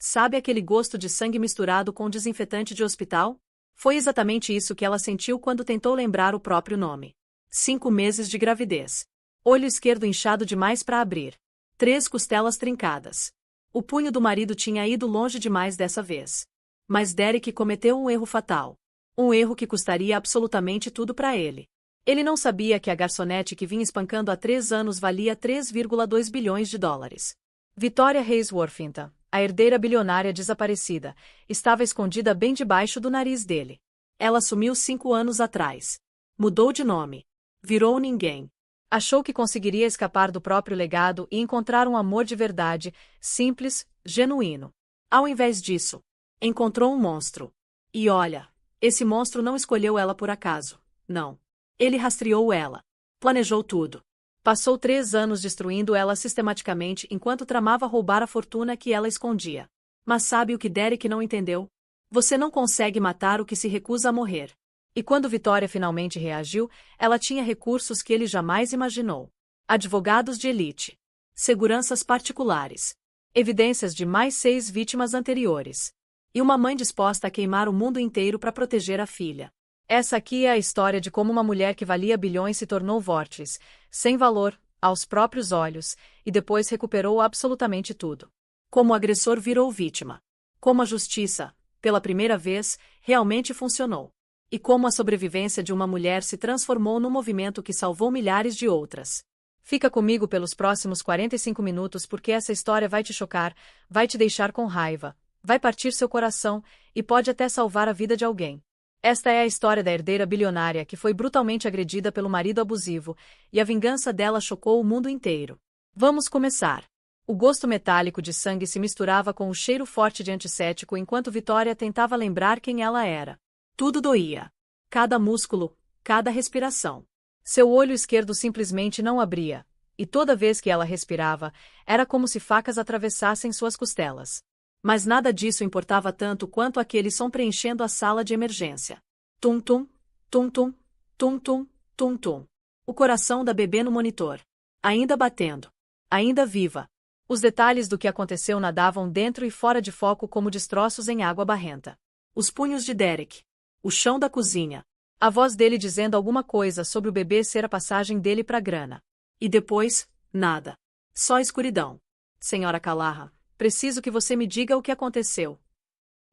Sabe aquele gosto de sangue misturado com desinfetante de hospital? Foi exatamente isso que ela sentiu quando tentou lembrar o próprio nome. 5 meses de gravidez. Olho esquerdo inchado demais para abrir. 3 costelas trincadas. O punho do marido tinha ido longe demais dessa vez. Mas Derek cometeu um erro fatal. Um erro que custaria absolutamente tudo para ele. Ele não sabia que a garçonete que vinha espancando há 3 anos valia 3,2 bilhões de dólares. Victoria Hayes Worthington, a herdeira bilionária desaparecida, estava escondida bem debaixo do nariz dele. Ela sumiu 5 anos atrás. Mudou de nome. Virou ninguém. Achou que conseguiria escapar do próprio legado e encontrar um amor de verdade, simples, genuíno. Ao invés disso, encontrou um monstro. E olha, esse monstro não escolheu ela por acaso, não. Ele rastreou ela. Planejou tudo. Passou 3 anos destruindo ela sistematicamente enquanto tramava roubar a fortuna que ela escondia. Mas sabe o que Derek não entendeu? Você não consegue matar o que se recusa a morrer. E quando Victoria finalmente reagiu, ela tinha recursos que ele jamais imaginou. Advogados de elite. Seguranças particulares. Evidências de mais 6 vítimas anteriores. E uma mãe disposta a queimar o mundo inteiro para proteger a filha. Essa aqui é a história de como uma mulher que valia bilhões se tornou vórtice, sem valor, aos próprios olhos, e depois recuperou absolutamente tudo. Como o agressor virou vítima. Como a justiça, pela primeira vez, realmente funcionou. E como a sobrevivência de uma mulher se transformou num movimento que salvou milhares de outras. Fica comigo pelos próximos 45 minutos porque essa história vai te chocar, vai te deixar com raiva, vai partir seu coração, e pode até salvar a vida de alguém. Esta é a história da herdeira bilionária que foi brutalmente agredida pelo marido abusivo, e a vingança dela chocou o mundo inteiro. Vamos começar. O gosto metálico de sangue se misturava com o cheiro forte de antisséptico enquanto Victoria tentava lembrar quem ela era. Tudo doía. Cada músculo, cada respiração. Seu olho esquerdo simplesmente não abria, e toda vez que ela respirava, era como se facas atravessassem suas costelas. Mas nada disso importava tanto quanto aquele som preenchendo a sala de emergência. Tum-tum, tum-tum, tum-tum, tum-tum. O coração da bebê no monitor. Ainda batendo. Ainda viva. Os detalhes do que aconteceu nadavam dentro e fora de foco como destroços em água barrenta. Os punhos de Derek. O chão da cozinha. A voz dele dizendo alguma coisa sobre o bebê ser a passagem dele para a grana. E depois, nada. Só escuridão. Senhora Callahan, preciso que você me diga o que aconteceu.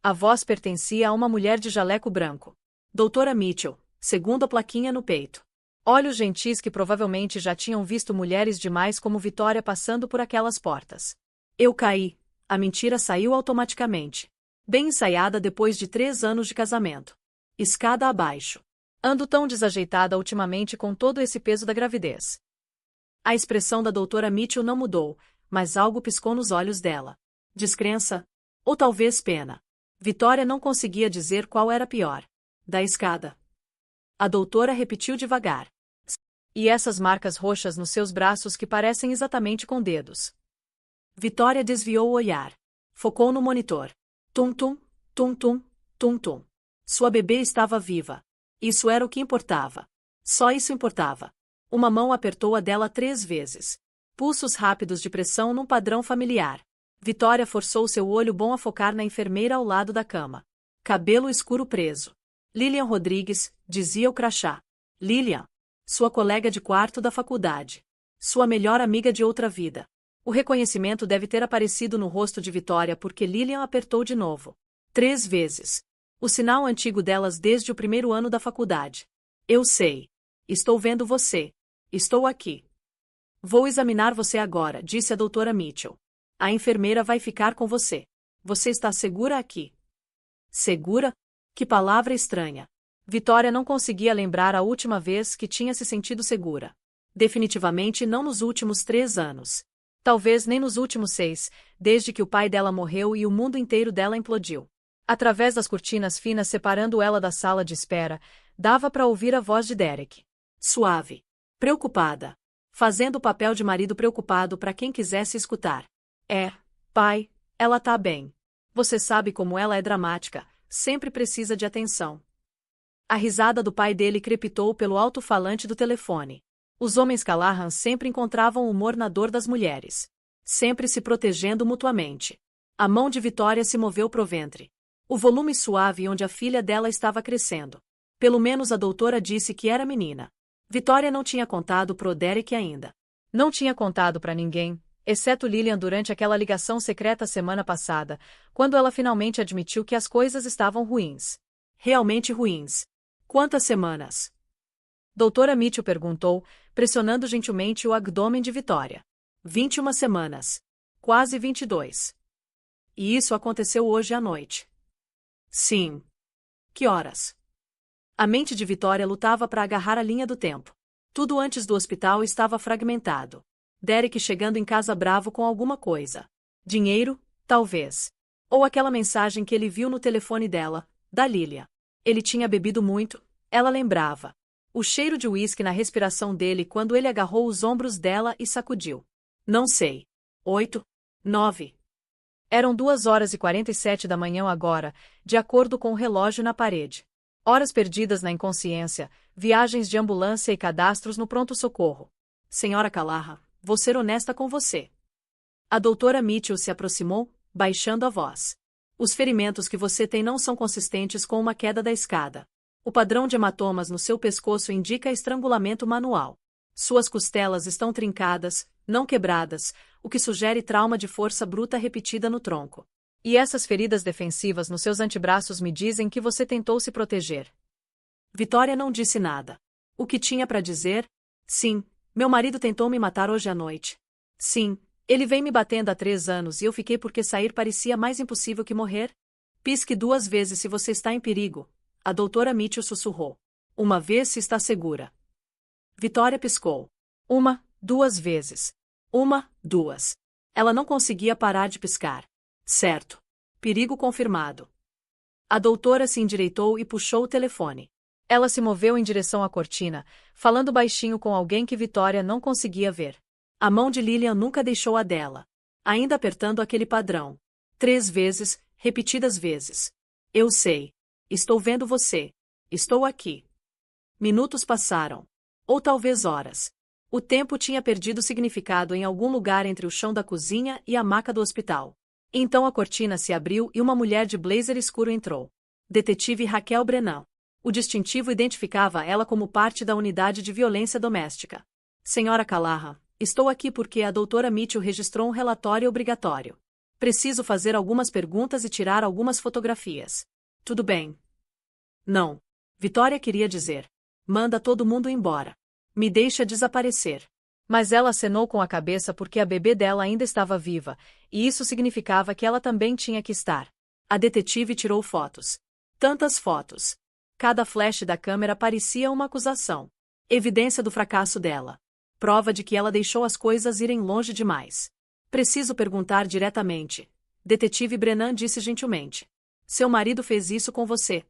A voz pertencia a uma mulher de jaleco branco. Doutora Mitchell, segundo a plaquinha no peito. Olhos gentis que provavelmente já tinham visto mulheres demais como Victoria passando por aquelas portas. Eu caí. A mentira saiu automaticamente. Bem ensaiada depois de 3 anos de casamento. Escada abaixo. Ando tão desajeitada ultimamente com todo esse peso da gravidez. A expressão da doutora Mitchell não mudou, mas algo piscou nos olhos dela. Descrença? Ou talvez pena. Victoria não conseguia dizer qual era pior. Da escada. A doutora repetiu devagar. E essas marcas roxas nos seus braços que parecem exatamente com dedos. Victoria desviou o olhar. Focou no monitor. Tum-tum, tum-tum, tum-tum. Sua bebê estava viva. Isso era o que importava. Só isso importava. Uma mão apertou a dela 3 vezes. Pulsos rápidos de pressão num padrão familiar. Victoria forçou seu olho bom a focar na enfermeira ao lado da cama. Cabelo escuro preso. Lilian Rodrigues, dizia o crachá. Lilian. Sua colega de quarto da faculdade. Sua melhor amiga de outra vida. O reconhecimento deve ter aparecido no rosto de Victoria porque Lilian apertou de novo. 3 vezes. O sinal antigo delas desde o primeiro ano da faculdade. Eu sei. Estou vendo você. Estou aqui. Vou examinar você agora, disse a doutora Mitchell. A enfermeira vai ficar com você. Você está segura aqui? Segura? Que palavra estranha. Victoria não conseguia lembrar a última vez que tinha se sentido segura. Definitivamente não nos últimos 3 anos. Talvez nem nos últimos 6, desde que o pai dela morreu e o mundo inteiro dela implodiu. Através das cortinas finas separando ela da sala de espera, dava para ouvir a voz de Derek. Suave. Preocupada. Fazendo o papel de marido preocupado para quem quisesse escutar. Pai, ela tá bem. Você sabe como ela é dramática, sempre precisa de atenção. A risada do pai dele crepitou pelo alto-falante do telefone. Os homens Callahan sempre encontravam humor na dor das mulheres. Sempre se protegendo mutuamente. A mão de Vitória se moveu pro ventre. O volume suave onde a filha dela estava crescendo. Pelo menos a doutora disse que era menina. Vitória não tinha contado pro Derek ainda. Não tinha contado para ninguém, exceto Lilian durante aquela ligação secreta semana passada, quando ela finalmente admitiu que as coisas estavam ruins. Realmente ruins. Quantas semanas? Doutora Mitchell perguntou, pressionando gentilmente o abdômen de Vitória. 21 semanas. Quase 22. E isso aconteceu hoje à noite. Sim. Que horas? A mente de Vitória lutava para agarrar a linha do tempo. Tudo antes do hospital estava fragmentado. Derek chegando em casa bravo com alguma coisa. Dinheiro, talvez. Ou aquela mensagem que ele viu no telefone dela, da Lilia. Ele tinha bebido muito, ela lembrava. O cheiro de uísque na respiração dele quando ele agarrou os ombros dela e sacudiu. Não sei. 8, 9. Eram 2h47 da manhã agora, de acordo com o relógio na parede. Horas perdidas na inconsciência, viagens de ambulância e cadastros no pronto-socorro. Senhora Callahan, vou ser honesta com você. A doutora Mitchell se aproximou, baixando a voz. Os ferimentos que você tem não são consistentes com uma queda da escada. O padrão de hematomas no seu pescoço indica estrangulamento manual. Suas costelas estão trincadas, não quebradas, o que sugere trauma de força bruta repetida no tronco. E essas feridas defensivas nos seus antebraços me dizem que você tentou se proteger. Vitória não disse nada. O que tinha para dizer? Sim, meu marido tentou me matar hoje à noite. Sim, ele vem me batendo há 3 anos e eu fiquei porque sair parecia mais impossível que morrer. Pisque 2 vezes se você está em perigo. A doutora Mitchell sussurrou. 1 vez se está segura. Vitória piscou. 1, 2 vezes. 1, 2. Ela não conseguia parar de piscar. Certo. Perigo confirmado. A doutora se endireitou e puxou o telefone. Ela se moveu em direção à cortina, falando baixinho com alguém que Vitória não conseguia ver. A mão de Lilian nunca deixou a dela. Ainda apertando aquele padrão. 3 vezes, repetidas vezes. Eu sei. Estou vendo você. Estou aqui. Minutos passaram. Ou talvez horas. O tempo tinha perdido significado em algum lugar entre o chão da cozinha e a maca do hospital. Então a cortina se abriu e uma mulher de blazer escuro entrou. Detetive Raquel Brennan. O distintivo identificava ela como parte da unidade de violência doméstica. Senhora Callahan, estou aqui porque a doutora Mitchell registrou um relatório obrigatório. Preciso fazer algumas perguntas e tirar algumas fotografias. Tudo bem. Não. Vitória queria dizer. Manda todo mundo embora. Me deixa desaparecer. Mas ela acenou com a cabeça porque a bebê dela ainda estava viva, e isso significava que ela também tinha que estar. A detetive tirou fotos. Tantas fotos. Cada flash da câmera parecia uma acusação. Evidência do fracasso dela. Prova de que ela deixou as coisas irem longe demais. Preciso perguntar diretamente. Detetive Brennan disse gentilmente. Seu marido fez isso com você.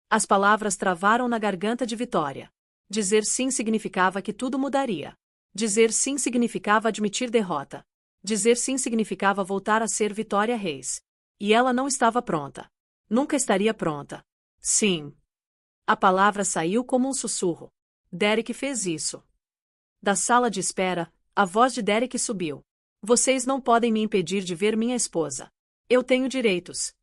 As palavras travaram na garganta de Vitória. Dizer sim significava que tudo mudaria. Dizer sim significava admitir derrota. Dizer sim significava voltar a ser Vitória Reis. E ela não estava pronta. Nunca estaria pronta. Sim. A palavra saiu como um sussurro. Derek fez isso. Da sala de espera, a voz de Derek subiu. Vocês não podem me impedir de ver minha esposa. Eu tenho direitos.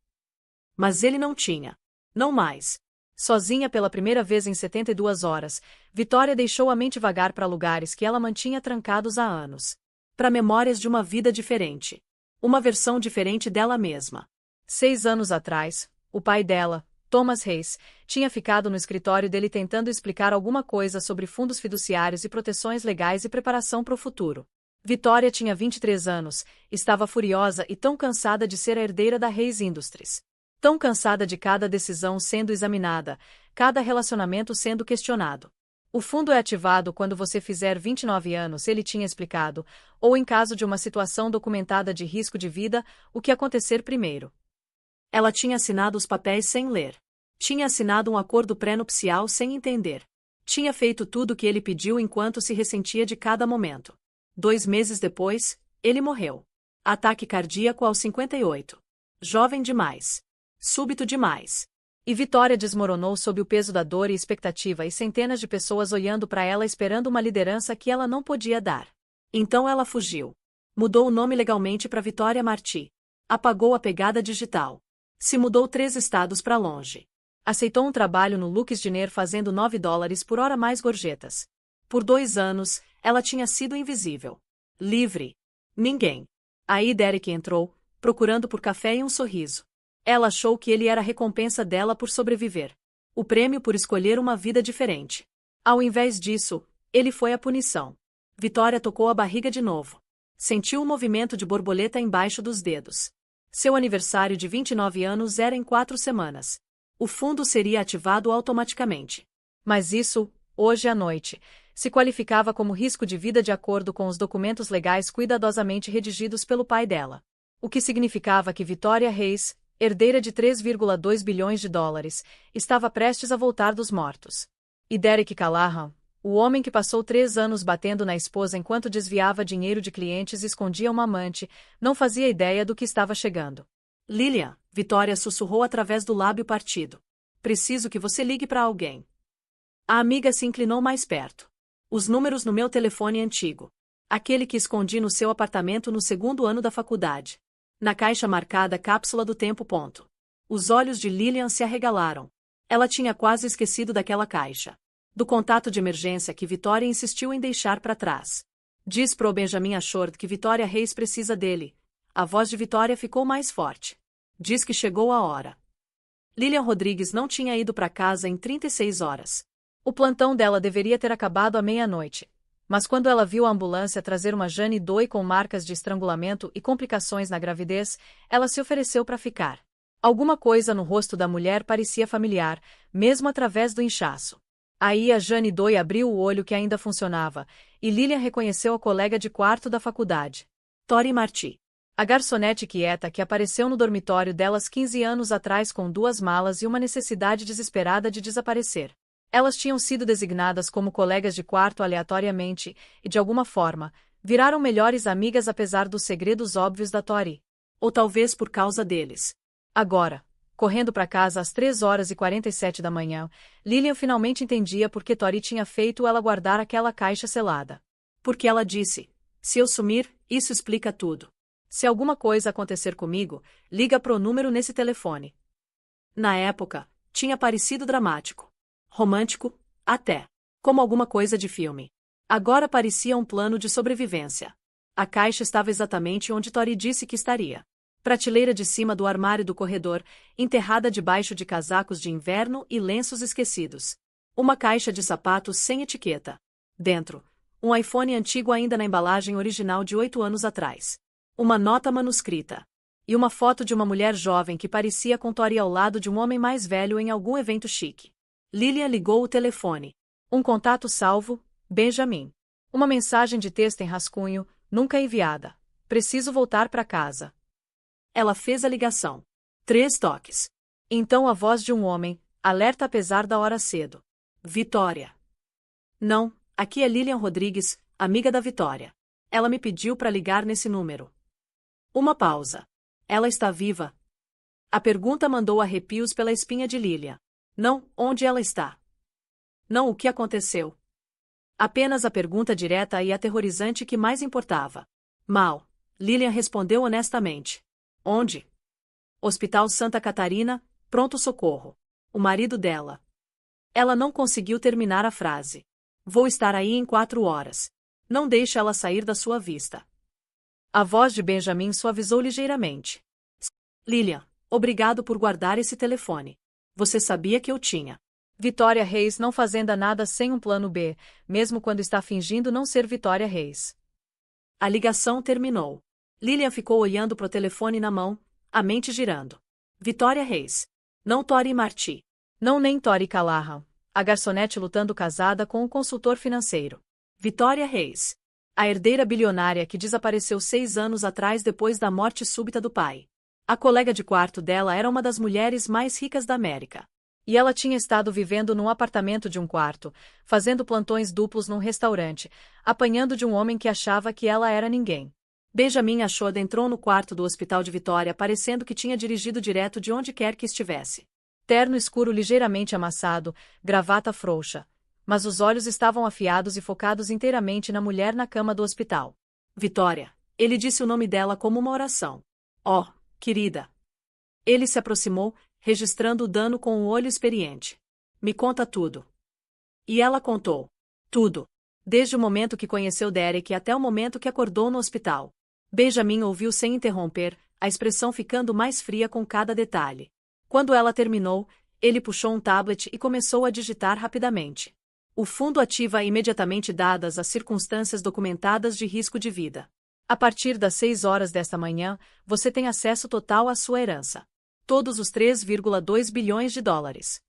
Mas ele não tinha. Não mais. Sozinha pela primeira vez em 72 horas, Vitória deixou a mente vagar para lugares que ela mantinha trancados há anos. Para memórias de uma vida diferente. Uma versão diferente dela mesma. 6 anos atrás, o pai dela, Thomas Reis, tinha ficado no escritório dele tentando explicar alguma coisa sobre fundos fiduciários e proteções legais e preparação para o futuro. Vitória tinha 23 anos, estava furiosa e tão cansada de ser a herdeira da Reis Industries. Tão cansada de cada decisão sendo examinada, cada relacionamento sendo questionado. O fundo é ativado quando você fizer 29 anos, ele tinha explicado, ou em caso de uma situação documentada de risco de vida, o que acontecer primeiro. Ela tinha assinado os papéis sem ler. Tinha assinado um acordo pré-nupcial sem entender. Tinha feito tudo o que ele pediu enquanto se ressentia de cada momento. 2 meses depois, ele morreu. Ataque cardíaco aos 58. Jovem demais. Súbito demais. E Vitória desmoronou sob o peso da dor e expectativa e centenas de pessoas olhando para ela esperando uma liderança que ela não podia dar. Então ela fugiu. Mudou o nome legalmente para Vitória Marti. Apagou a pegada digital. Se mudou 3 estados para longe. Aceitou um trabalho no Lucas Diner fazendo $9 por hora mais gorjetas. Por 2 anos, ela tinha sido invisível. Livre. Ninguém. Aí Derek entrou, procurando por café e um sorriso. Ela achou que ele era a recompensa dela por sobreviver. O prêmio por escolher uma vida diferente. Ao invés disso, ele foi a punição. Vitória tocou a barriga de novo. Sentiu o movimento de borboleta embaixo dos dedos. Seu aniversário de 29 anos era em 4 semanas. O fundo seria ativado automaticamente. Mas isso, hoje à noite, se qualificava como risco de vida de acordo com os documentos legais cuidadosamente redigidos pelo pai dela. O que significava que Victoria Hayes, herdeira de 3,2 bilhões de dólares, estava prestes a voltar dos mortos. E Derek Callahan, o homem que passou 3 anos batendo na esposa enquanto desviava dinheiro de clientes e escondia uma amante, não fazia ideia do que estava chegando. Lilian, Vitória sussurrou através do lábio partido. Preciso que você ligue para alguém. A amiga se inclinou mais perto. Os números no meu telefone antigo. Aquele que escondi no seu apartamento no 2º ano da faculdade. Na caixa marcada Cápsula do Tempo. Os olhos de Lilian se arregalaram. Ela tinha quase esquecido daquela caixa. Do contato de emergência que Vitória insistiu em deixar para trás. Diz pro Benjamin Ashford que Victoria Hayes precisa dele. A voz de Vitória ficou mais forte. Diz que chegou a hora. Lilian Rodrigues não tinha ido para casa em 36 horas. O plantão dela deveria ter acabado à meia-noite. Mas quando ela viu a ambulância trazer uma Jane Doe com marcas de estrangulamento e complicações na gravidez, ela se ofereceu para ficar. Alguma coisa no rosto da mulher parecia familiar, mesmo através do inchaço. Aí a Jane Doe abriu o olho que ainda funcionava, e Lilian reconheceu a colega de quarto da faculdade. Tori Marti. A garçonete quieta que apareceu no dormitório delas 15 anos atrás com 2 malas e uma necessidade desesperada de desaparecer. Elas tinham sido designadas como colegas de quarto aleatoriamente e, de alguma forma, viraram melhores amigas apesar dos segredos óbvios da Tori. Ou talvez por causa deles. Agora, correndo para casa às 3h47 da manhã, Lilian finalmente entendia por que Tori tinha feito ela guardar aquela caixa selada. Porque ela disse, se eu sumir, isso explica tudo. Se alguma coisa acontecer comigo, liga pro número nesse telefone. Na época, tinha parecido dramático. Romântico, até. Como alguma coisa de filme. Agora parecia um plano de sobrevivência. A caixa estava exatamente onde Tori disse que estaria. Prateleira de cima do armário do corredor, enterrada debaixo de casacos de inverno e lenços esquecidos. Uma caixa de sapatos sem etiqueta. Dentro, um iPhone antigo ainda na embalagem original de 8 anos atrás. Uma nota manuscrita. E uma foto de uma mulher jovem que parecia com Tori ao lado de um homem mais velho em algum evento chique. Lilian ligou o telefone. Um contato salvo, Benjamin. Uma mensagem de texto em rascunho, nunca enviada. Preciso voltar para casa. Ela fez a ligação. 3 toques. Então a voz de um homem, alerta apesar da hora cedo. Vitória. Não, aqui é Lilian Rodrigues, amiga da Vitória. Ela me pediu para ligar nesse número. Uma pausa. Ela está viva? A pergunta mandou arrepios pela espinha de Lilian. Não, onde ela está? Não o que aconteceu. Apenas a pergunta direta e aterrorizante que mais importava. Mal. Lilian respondeu honestamente. Onde? Hospital Santa Catarina, pronto-socorro. O marido dela. Ela não conseguiu terminar a frase. Vou estar aí em 4 horas. Não deixe ela sair da sua vista. A voz de Benjamin suavizou ligeiramente. Lilian, obrigado por guardar esse telefone. Você sabia que eu tinha. Victoria Hayes não fazendo nada sem um plano B, mesmo quando está fingindo não ser Victoria Hayes. A ligação terminou. Lilian ficou olhando pro telefone na mão, a mente girando. Victoria Hayes. Não Tori Marti. Não nem Tori Callahan. A garçonete lutando casada com um consultor financeiro. Victoria Hayes. A herdeira bilionária que desapareceu 6 anos atrás depois da morte súbita do pai. A colega de quarto dela era uma das mulheres mais ricas da América. E ela tinha estado vivendo num apartamento de um quarto, fazendo plantões duplos num restaurante, apanhando de um homem que achava que ela era ninguém. Benjamin Ashford entrou no quarto do hospital de Vitória parecendo que tinha dirigido direto de onde quer que estivesse. Terno escuro ligeiramente amassado, gravata frouxa. Mas os olhos estavam afiados e focados inteiramente na mulher na cama do hospital. Vitória. Ele disse o nome dela como uma oração. Oh, querida. Ele se aproximou, registrando o dano com o olho experiente. Me conta tudo. E ela contou. Tudo. Desde o momento que conheceu Derek até o momento que acordou no hospital. Benjamin ouviu sem interromper, a expressão ficando mais fria com cada detalhe. Quando ela terminou, ele puxou um tablet e começou a digitar rapidamente. O fundo ativa imediatamente dadas as circunstâncias documentadas de risco de vida. A partir das 6 horas desta manhã, você tem acesso total à sua herança. Todos os 3,2 bilhões de dólares.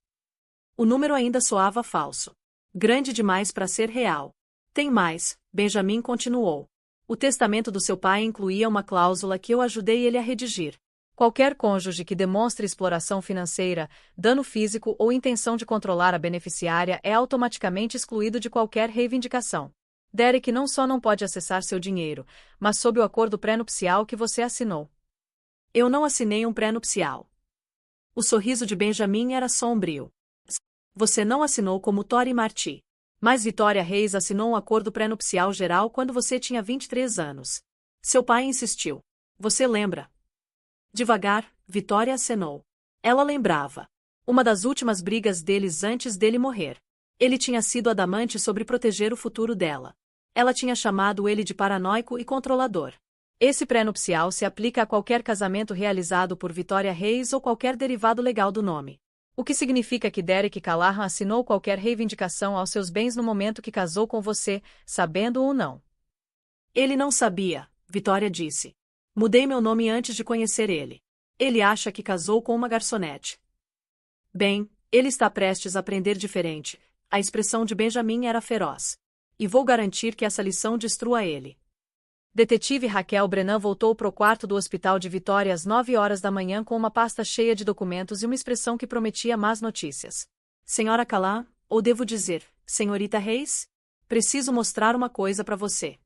O número ainda soava falso. Grande demais para ser real. Tem mais, Benjamin continuou. O testamento do seu pai incluía uma cláusula que eu ajudei ele a redigir. Qualquer cônjuge que demonstre exploração financeira, dano físico ou intenção de controlar a beneficiária é automaticamente excluído de qualquer reivindicação. Derek não só não pode acessar seu dinheiro, mas sob o acordo pré-nupcial que você assinou. Eu não assinei um pré-nupcial. O sorriso de Benjamin era sombrio. Você não assinou como Tori Marty. Mas Vitória Reis assinou um acordo pré-nupcial geral quando você tinha 23 anos. Seu pai insistiu. Você lembra? Devagar, Vitória acenou. Ela lembrava. Uma das últimas brigas deles antes dele morrer. Ele tinha sido adamante sobre proteger o futuro dela. Ela tinha chamado ele de paranoico e controlador. Esse pré-nupcial se aplica a qualquer casamento realizado por Vitória Reis ou qualquer derivado legal do nome. O que significa que Derek Callahan assinou qualquer reivindicação aos seus bens no momento que casou com você, sabendo ou não. Ele não sabia, Vitória disse. Mudei meu nome antes de conhecer ele. Ele acha que casou com uma garçonete. Bem, ele está prestes a aprender diferente. A expressão de Benjamin era feroz. E vou garantir que essa lição destrua ele. Detetive Raquel Brennan voltou para o quarto do hospital de Vitória às 9 horas da manhã com uma pasta cheia de documentos e uma expressão que prometia más notícias. Senhora Callahan, ou devo dizer, senhorita Reis? Preciso mostrar uma coisa para você.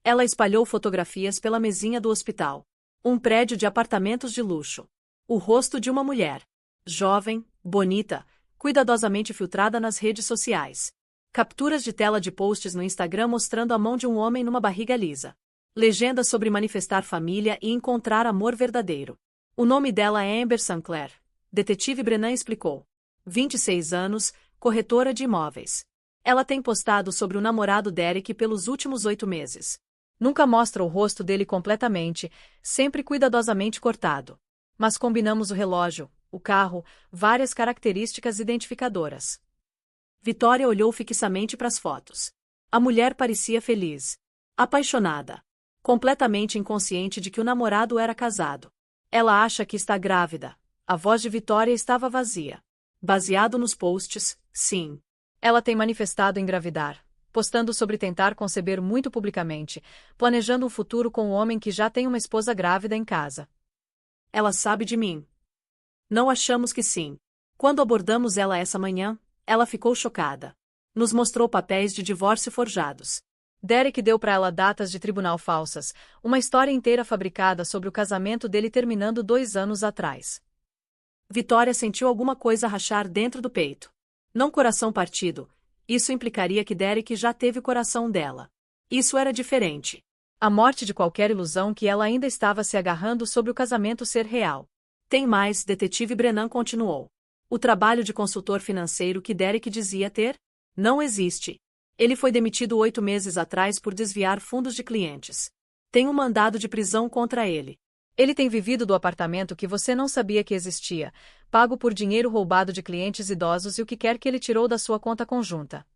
Ela espalhou fotografias pela mesinha do hospital. Um prédio de apartamentos de luxo. O rosto de uma mulher. Jovem, bonita, cuidadosamente filtrada nas redes sociais. Capturas de tela de posts no Instagram mostrando a mão de um homem numa barriga lisa. Legendas sobre manifestar família e encontrar amor verdadeiro. O nome dela é Amber Sinclair. Detetive Brennan explicou. 26 anos, corretora de imóveis. Ela tem postado sobre o namorado Derek pelos últimos 8 meses. Nunca mostra o rosto dele completamente, sempre cuidadosamente cortado. Mas combinamos o relógio, o carro, várias características identificadoras. Vitória olhou fixamente para as fotos. A mulher parecia feliz. Apaixonada. Completamente inconsciente de que o namorado era casado. Ela acha que está grávida. A voz de Vitória estava vazia. Baseado nos posts, sim. Ela tem manifestado engravidar, postando sobre tentar conceber muito publicamente, planejando um futuro com um homem que já tem uma esposa grávida em casa. Ela sabe de mim. Não achamos que sim. Quando abordamos ela essa manhã, ela ficou chocada. Nos mostrou papéis de divórcio forjados. Derek deu para ela datas de tribunal falsas, uma história inteira fabricada sobre o casamento dele terminando 2 anos atrás. Vitória sentiu alguma coisa rachar dentro do peito. Não coração partido. Isso implicaria que Derek já teve o coração dela. Isso era diferente. A morte de qualquer ilusão que ela ainda estava se agarrando sobre o casamento ser real. Tem mais, detetive Brennan continuou. O trabalho de consultor financeiro que Derek dizia ter? Não existe. Ele foi demitido 8 meses atrás por desviar fundos de clientes. Tem um mandado de prisão contra ele. Ele tem vivido do apartamento que você não sabia que existia, pago por dinheiro roubado de clientes idosos e o que quer que ele tirou da sua conta conjunta.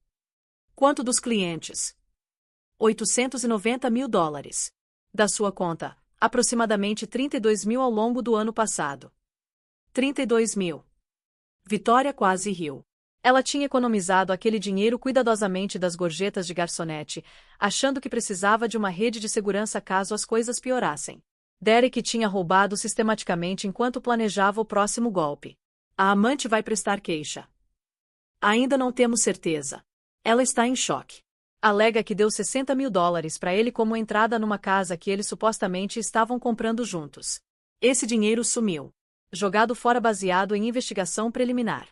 Quanto dos clientes? 890 mil dólares. Da sua conta, aproximadamente 32 mil ao longo do ano passado. 32 mil. Vitória quase riu. Ela tinha economizado aquele dinheiro cuidadosamente das gorjetas de garçonete, achando que precisava de uma rede de segurança caso as coisas piorassem. Derek tinha roubado sistematicamente enquanto planejava o próximo golpe. A amante vai prestar queixa. Ainda não temos certeza. Ela está em choque. Alega que deu 60 mil dólares para ele como entrada numa casa que eles supostamente estavam comprando juntos. Esse dinheiro sumiu. Jogado fora baseado em investigação preliminar.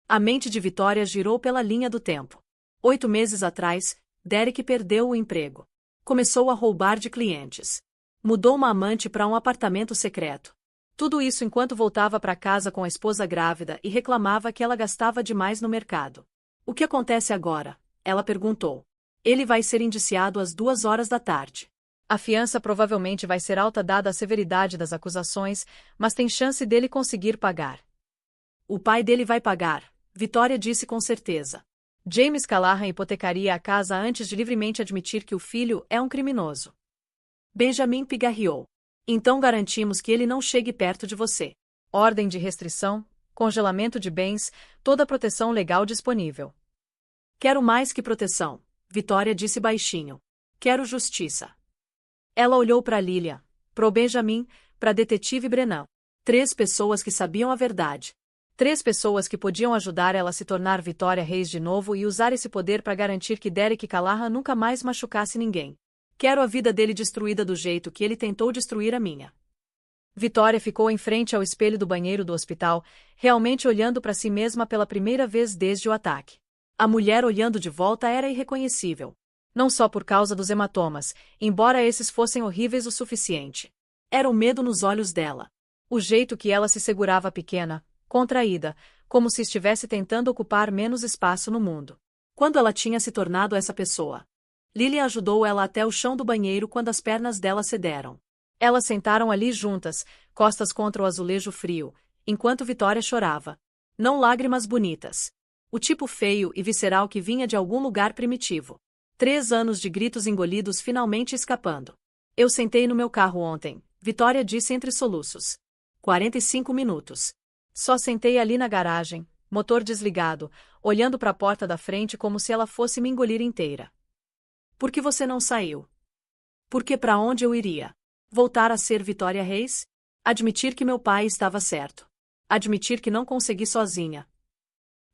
A mente de Vitória girou pela linha do tempo. 8 meses atrás, Derek perdeu o emprego. Começou a roubar de clientes. Mudou uma amante para um apartamento secreto. Tudo isso enquanto voltava para casa com a esposa grávida e reclamava que ela gastava demais no mercado. O que acontece agora? Ela perguntou. Ele vai ser indiciado às 2 horas da tarde. A fiança provavelmente vai ser alta dada a severidade das acusações, mas tem chance dele conseguir pagar. O pai dele vai pagar, Vitória disse com certeza. James Callahan hipotecaria a casa antes de livremente admitir que o filho é um criminoso. Benjamin pigarreou. Então garantimos que ele não chegue perto de você. Ordem de restrição, congelamento de bens, toda a proteção legal disponível. Quero mais que proteção, Vitória disse baixinho. Quero justiça. Ela olhou para Lilia, pro Benjamin, para detetive Brennan. 3 pessoas que sabiam a verdade. 3 pessoas que podiam ajudar ela a se tornar Vitória Reis de novo e usar esse poder para garantir que Derek Callahan nunca mais machucasse ninguém. Quero a vida dele destruída do jeito que ele tentou destruir a minha. Vitória ficou em frente ao espelho do banheiro do hospital, realmente olhando para si mesma pela primeira vez desde o ataque. A mulher olhando de volta era irreconhecível. Não só por causa dos hematomas, embora esses fossem horríveis o suficiente. Era o medo nos olhos dela. O jeito que ela se segurava pequena, contraída, como se estivesse tentando ocupar menos espaço no mundo. Quando ela tinha se tornado essa pessoa? Lilia ajudou ela até o chão do banheiro quando as pernas dela cederam. Elas sentaram ali juntas, costas contra o azulejo frio, enquanto Vitória chorava. Não lágrimas bonitas. O tipo feio e visceral que vinha de algum lugar primitivo. 3 anos de gritos engolidos finalmente escapando. Eu sentei no meu carro ontem, Vitória disse entre soluços. 45 minutos. Só sentei ali na garagem, motor desligado, olhando para a porta da frente como se ela fosse me engolir inteira. Por que você não saiu? Porque para onde eu iria? Voltar a ser Vitória Reis? Admitir que meu pai estava certo. Admitir que não consegui sozinha.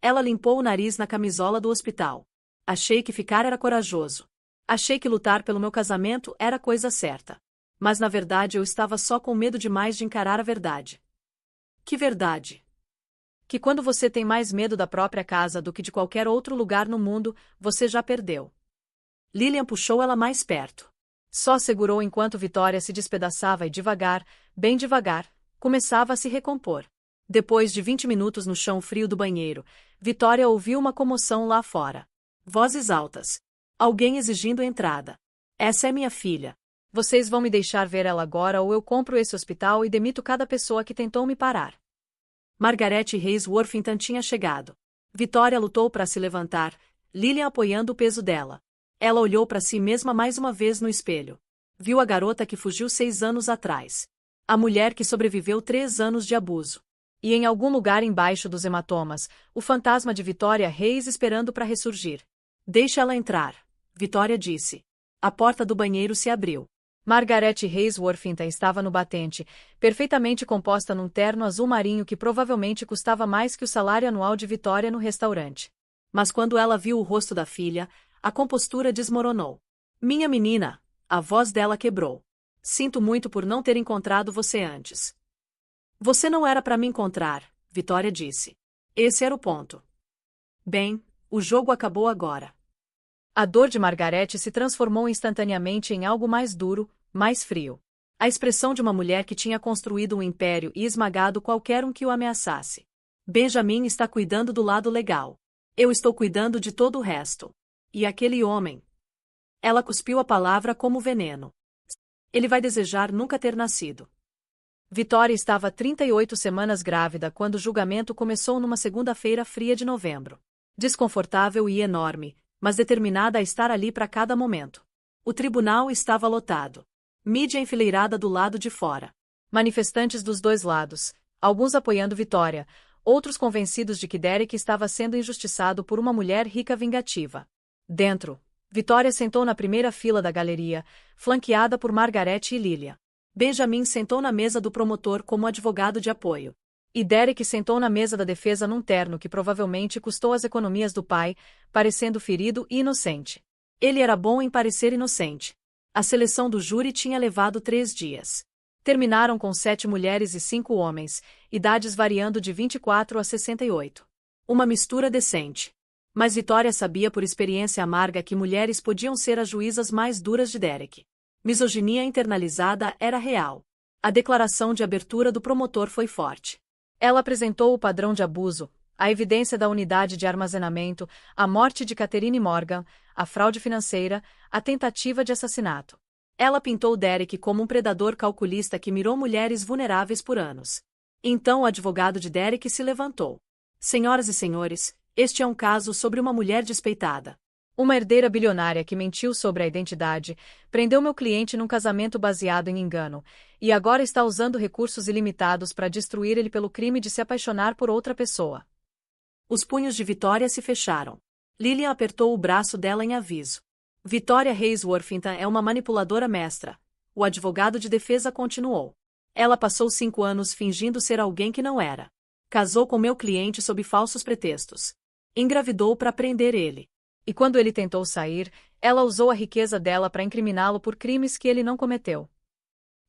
Ela limpou o nariz na camisola do hospital. Achei que ficar era corajoso. Achei que lutar pelo meu casamento era a coisa certa. Mas na verdade eu estava só com medo demais de encarar a verdade. Que verdade? Que quando você tem mais medo da própria casa do que de qualquer outro lugar no mundo, você já perdeu. Lilian puxou ela mais perto. Só segurou enquanto Vitória se despedaçava e devagar, bem devagar, começava a se recompor. Depois de 20 minutos no chão frio do banheiro, Vitória ouviu uma comoção lá fora. Vozes altas. Alguém exigindo entrada. Essa é minha filha. Vocês vão me deixar ver ela agora ou eu compro esse hospital e demito cada pessoa que tentou me parar. Margaret Reis Worthington tinha chegado. Vitória lutou para se levantar, Lilian apoiando o peso dela. Ela olhou para si mesma mais uma vez no espelho. Viu a garota que fugiu 6 anos atrás. A mulher que sobreviveu 3 anos de abuso. E em algum lugar embaixo dos hematomas, o fantasma de Vitória Reis esperando para ressurgir. Deixa ela entrar, Vitória disse. A porta do banheiro se abriu. Margaret Reis Worthington estava no batente, perfeitamente composta num terno azul marinho que provavelmente custava mais que o salário anual de Vitória no restaurante. Mas quando ela viu o rosto da filha, a compostura desmoronou. Minha menina, a voz dela quebrou. Sinto muito por não ter encontrado você antes. Você não era para me encontrar, Vitória disse. Esse era o ponto. Bem, o jogo acabou agora. A dor de Margaret se transformou instantaneamente em algo mais duro, mais frio. A expressão de uma mulher que tinha construído um império e esmagado qualquer um que o ameaçasse. Benjamin está cuidando do lado legal. Eu estou cuidando de todo o resto. E aquele homem? Ela cuspiu a palavra como veneno. Ele vai desejar nunca ter nascido. Vitória estava 38 semanas grávida quando o julgamento começou numa segunda-feira fria de novembro. Desconfortável e enorme, mas determinada a estar ali para cada momento. O tribunal estava lotado. Mídia enfileirada do lado de fora. Manifestantes dos dois lados, alguns apoiando Vitória, outros convencidos de que Derek estava sendo injustiçado por uma mulher rica vingativa. Dentro, Vitória sentou na primeira fila da galeria, flanqueada por Margaret e Lilia. Benjamin sentou na mesa do promotor como advogado de apoio. E Derek sentou na mesa da defesa num terno que provavelmente custou as economias do pai, parecendo ferido e inocente. Ele era bom em parecer inocente. A seleção do júri tinha levado 3 dias. Terminaram com 7 mulheres e 5 homens, idades variando de 24 a 68. Uma mistura decente. Mas Vitória sabia por experiência amarga que mulheres podiam ser as juízas mais duras de Derek. Misoginia internalizada era real. A declaração de abertura do promotor foi forte. Ela apresentou o padrão de abuso, a evidência da unidade de armazenamento, a morte de Catherine Morgan, a fraude financeira, a tentativa de assassinato. Ela pintou Derek como um predador calculista que mirou mulheres vulneráveis por anos. Então o advogado de Derek se levantou. Senhoras e senhores, este é um caso sobre uma mulher despeitada. Uma herdeira bilionária que mentiu sobre a identidade, prendeu meu cliente num casamento baseado em engano, e agora está usando recursos ilimitados para destruir ele pelo crime de se apaixonar por outra pessoa. Os punhos de Vitória se fecharam. Lillian apertou o braço dela em aviso. Vitória Reis Worthington é uma manipuladora mestra. O advogado de defesa continuou. Ela passou 5 anos fingindo ser alguém que não era. Casou com meu cliente sob falsos pretextos. Engravidou para prender ele. E quando ele tentou sair, ela usou a riqueza dela para incriminá-lo por crimes que ele não cometeu.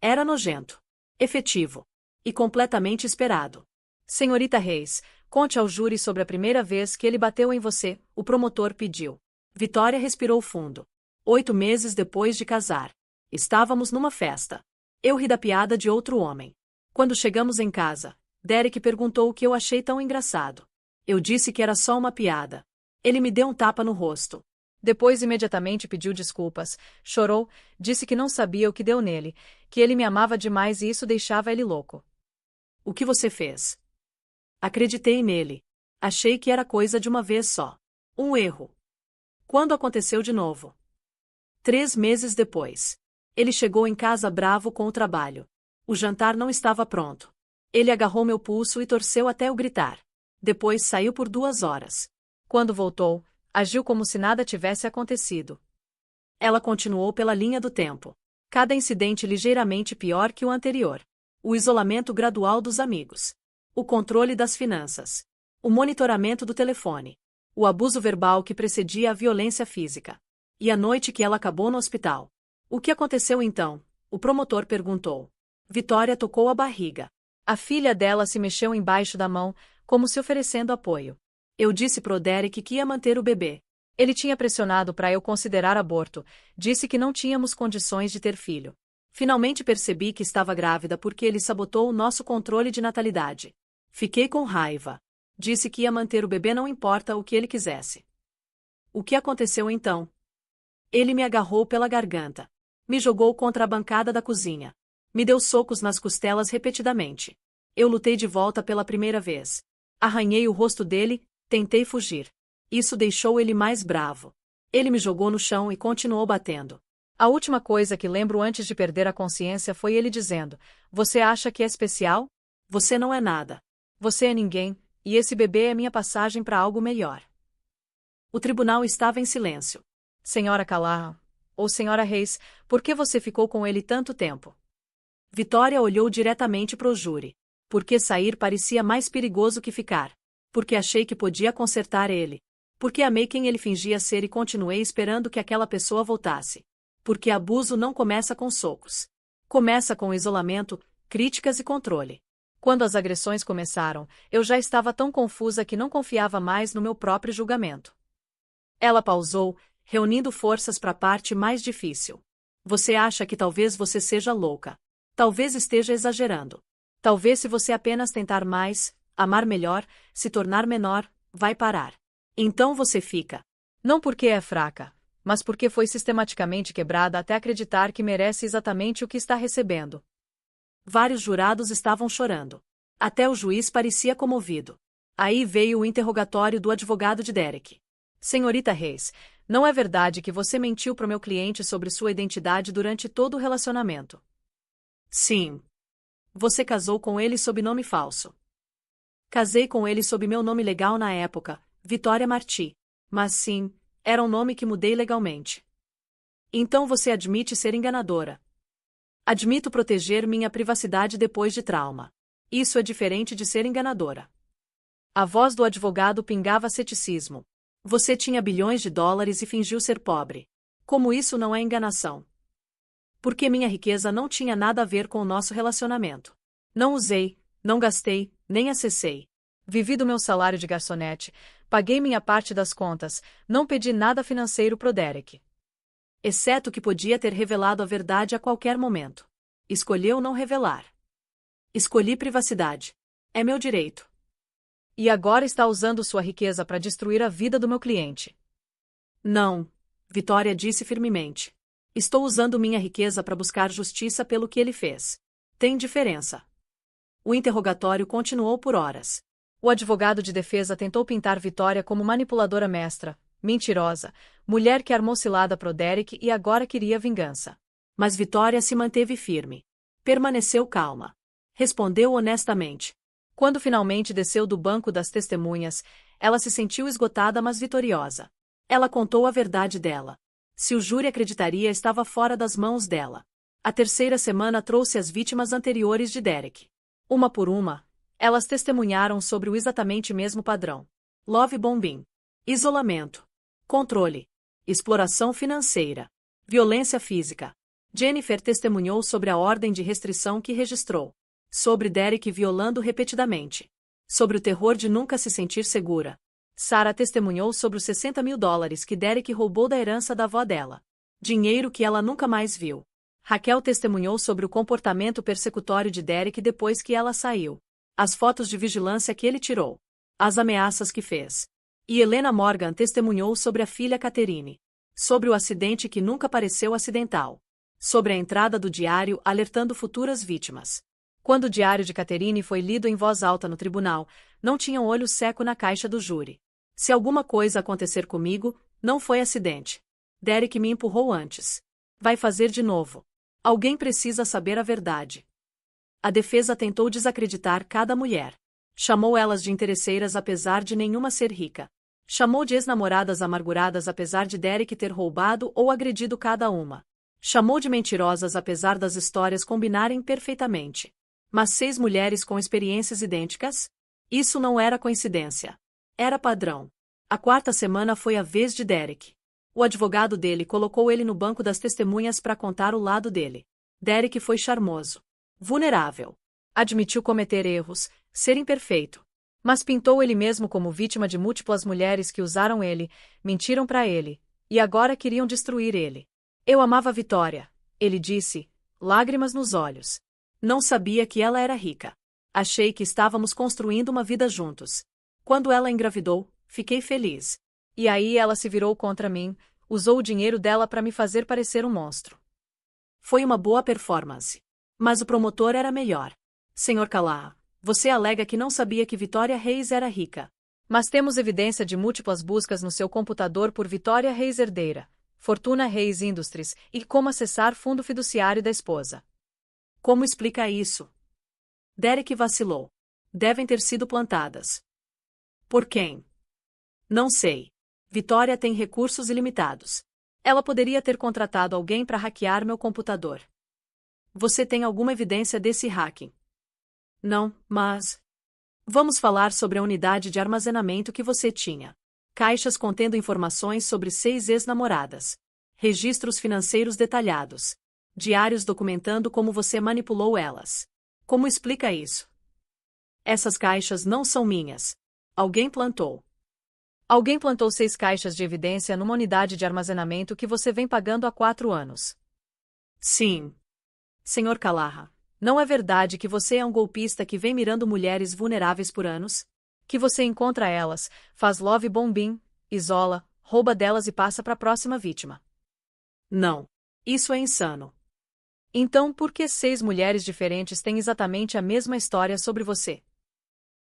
Era nojento, efetivo e completamente esperado. Senhorita Reis, conte ao júri sobre a primeira vez que ele bateu em você, o promotor pediu. Vitória respirou fundo. 8 meses depois de casar. Estávamos numa festa. Eu ri da piada de outro homem. Quando chegamos em casa, Derek perguntou o que eu achei tão engraçado. Eu disse que era só uma piada. Ele me deu um tapa no rosto. Depois imediatamente pediu desculpas, chorou, disse que não sabia o que deu nele, que ele me amava demais e isso deixava ele louco. O que você fez? Acreditei nele. Achei que era coisa de uma vez só. Um erro. Quando aconteceu de novo? 3 meses depois. Ele chegou em casa bravo com o trabalho. O jantar não estava pronto. Ele agarrou meu pulso e torceu até eu gritar. Depois saiu por 2 horas. Quando voltou, agiu como se nada tivesse acontecido. Ela continuou pela linha do tempo. Cada incidente ligeiramente pior que o anterior. O isolamento gradual dos amigos. O controle das finanças. O monitoramento do telefone. O abuso verbal que precedia a violência física. E a noite que ela acabou no hospital. O que aconteceu então? O promotor perguntou. Vitória tocou a barriga. A filha dela se mexeu embaixo da mão, como se oferecendo apoio. Eu disse pro Derek que ia manter o bebê. Ele tinha pressionado para eu considerar aborto, disse que não tínhamos condições de ter filho. Finalmente percebi que estava grávida porque ele sabotou o nosso controle de natalidade. Fiquei com raiva. Disse que ia manter o bebê não importa o que ele quisesse. O que aconteceu então? Ele me agarrou pela garganta. Me jogou contra a bancada da cozinha. Me deu socos nas costelas repetidamente. Eu lutei de volta pela primeira vez. Arranhei o rosto dele, tentei fugir. Isso deixou ele mais bravo. Ele me jogou no chão e continuou batendo. A última coisa que lembro antes de perder a consciência foi ele dizendo: "Você acha que é especial? Você não é nada. Você é ninguém, e esse bebê é minha passagem para algo melhor." O tribunal estava em silêncio. Senhora Callahan, ou Senhora Reis, por que você ficou com ele tanto tempo? Vitória olhou diretamente para o júri. Porque sair parecia mais perigoso que ficar. Porque achei que podia consertar ele. Porque amei quem ele fingia ser e continuei esperando que aquela pessoa voltasse. Porque abuso não começa com socos. Começa com isolamento, críticas e controle. Quando as agressões começaram, eu já estava tão confusa que não confiava mais no meu próprio julgamento. Ela pausou, reunindo forças para a parte mais difícil. Você acha que talvez você seja louca. Talvez esteja exagerando. Talvez se você apenas tentar mais, amar melhor, se tornar menor, vai parar. Então você fica. Não porque é fraca, mas porque foi sistematicamente quebrada até acreditar que merece exatamente o que está recebendo. Vários jurados estavam chorando. Até o juiz parecia comovido. Aí veio o interrogatório do advogado de Derek. Senhorita Reis, não é verdade que você mentiu para o meu cliente sobre sua identidade durante todo o relacionamento? Sim. Você casou com ele sob nome falso. Casei com ele sob meu nome legal na época, Vitória Marti. Mas sim, era um nome que mudei legalmente. Então você admite ser enganadora. Admito proteger minha privacidade depois de trauma. Isso é diferente de ser enganadora. A voz do advogado pingava ceticismo. Você tinha bilhões de dólares e fingiu ser pobre. Como isso não é enganação? Porque minha riqueza não tinha nada a ver com o nosso relacionamento. Não usei, não gastei, nem acessei. Vivi do meu salário de garçonete, paguei minha parte das contas, não pedi nada financeiro pro Derek. exceto que podia ter revelado a verdade a qualquer momento. Escolheu não revelar. Escolhi privacidade. É meu direito. E agora está usando sua riqueza para destruir a vida do meu cliente. Não, Vitória disse firmemente. Estou usando minha riqueza para buscar justiça pelo que ele fez. Tem diferença. O interrogatório continuou por horas. O advogado de defesa tentou pintar Vitória como manipuladora mestra, mentirosa, mulher que armou cilada pro Derek e agora queria vingança. Mas Vitória se manteve firme. Permaneceu calma. Respondeu honestamente. Quando finalmente desceu do banco das testemunhas, ela se sentiu esgotada mas vitoriosa. Ela contou a verdade dela. Se o júri acreditaria estava fora das mãos dela. A terceira semana trouxe as vítimas anteriores de Derek. Uma por uma, elas testemunharam sobre o exatamente mesmo padrão. Love bombing. Isolamento. Controle. Exploração financeira. Violência física. Jennifer testemunhou sobre a ordem de restrição que registrou. Sobre Derek violando repetidamente. Sobre o terror de nunca se sentir segura. Sarah testemunhou sobre os $60.000 que Derek roubou da herança da avó dela. Dinheiro que ela nunca mais viu. Raquel testemunhou sobre o comportamento persecutório de Derek depois que ela saiu. As fotos de vigilância que ele tirou. As ameaças que fez. E Helena Morgan testemunhou sobre a filha Catherine. Sobre o acidente que nunca pareceu acidental. Sobre a entrada do diário alertando futuras vítimas. Quando o diário de Catherine foi lido em voz alta no tribunal, não tinha um olho seco na caixa do júri. Se alguma coisa acontecer comigo, não foi acidente. Derek me empurrou antes. Vai fazer de novo. Alguém precisa saber a verdade. A defesa tentou desacreditar cada mulher. Chamou elas de interesseiras apesar de nenhuma ser rica. Chamou de ex-namoradas amarguradas apesar de Derek ter roubado ou agredido cada uma. Chamou de mentirosas apesar das histórias combinarem perfeitamente. Mas 6 mulheres com experiências idênticas? Isso não era coincidência. Era padrão. A quarta semana foi a vez de Derek. O advogado dele colocou ele no banco das testemunhas para contar o lado dele. Derek foi charmoso. Vulnerável. Admitiu cometer erros, ser imperfeito. Mas pintou ele mesmo como vítima de múltiplas mulheres que usaram ele, mentiram para ele, e agora queriam destruir ele. Eu amava a Vitória, ele disse, lágrimas nos olhos. Não sabia que ela era rica. Achei que estávamos construindo uma vida juntos. Quando ela engravidou, fiquei feliz. E aí ela se virou contra mim, usou o dinheiro dela para me fazer parecer um monstro. Foi uma boa performance. Mas o promotor era melhor. Sr. Callahan, você alega que não sabia que Vitória Reis era rica. Mas temos evidência de múltiplas buscas no seu computador por Vitória Reis herdeira, Fortuna Reis Industries e como acessar fundo fiduciário da esposa. Como explica isso? Derek vacilou. Devem ter sido plantadas. Por quem? Não sei. Vitória tem recursos ilimitados. Ela poderia ter contratado alguém para hackear meu computador. Você tem alguma evidência desse hacking? Não, mas... Vamos falar sobre a unidade de armazenamento que você tinha. Caixas contendo informações sobre 6 ex-namoradas. Registros financeiros detalhados. Diários documentando como você manipulou elas. Como explica isso? Essas caixas não são minhas. Alguém plantou. Alguém plantou 6 caixas de evidência numa unidade de armazenamento que você vem pagando há 4 anos. Sim. Sr. Callahan, não é verdade que você é um golpista que vem mirando mulheres vulneráveis por anos? Que você encontra elas, faz love bombing, isola, rouba delas e passa para a próxima vítima. Não. Isso é insano. Então por que 6 mulheres diferentes têm exatamente a mesma história sobre você?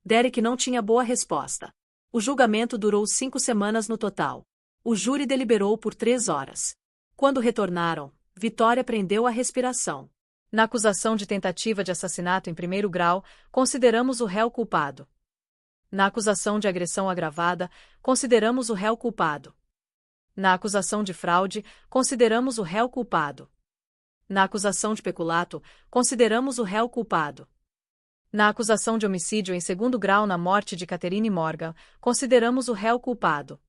Derek não tinha boa resposta. O julgamento durou 5 semanas no total. O júri deliberou por 3 horas. Quando retornaram, Vitória prendeu a respiração. Na acusação de tentativa de assassinato em 1º grau, consideramos o réu culpado. Na acusação de agressão agravada, consideramos o réu culpado. Na acusação de fraude, consideramos o réu culpado. Na acusação de peculato, consideramos o réu culpado. Na acusação de homicídio em 2º grau na morte de Catherine Morgan, consideramos o réu culpado.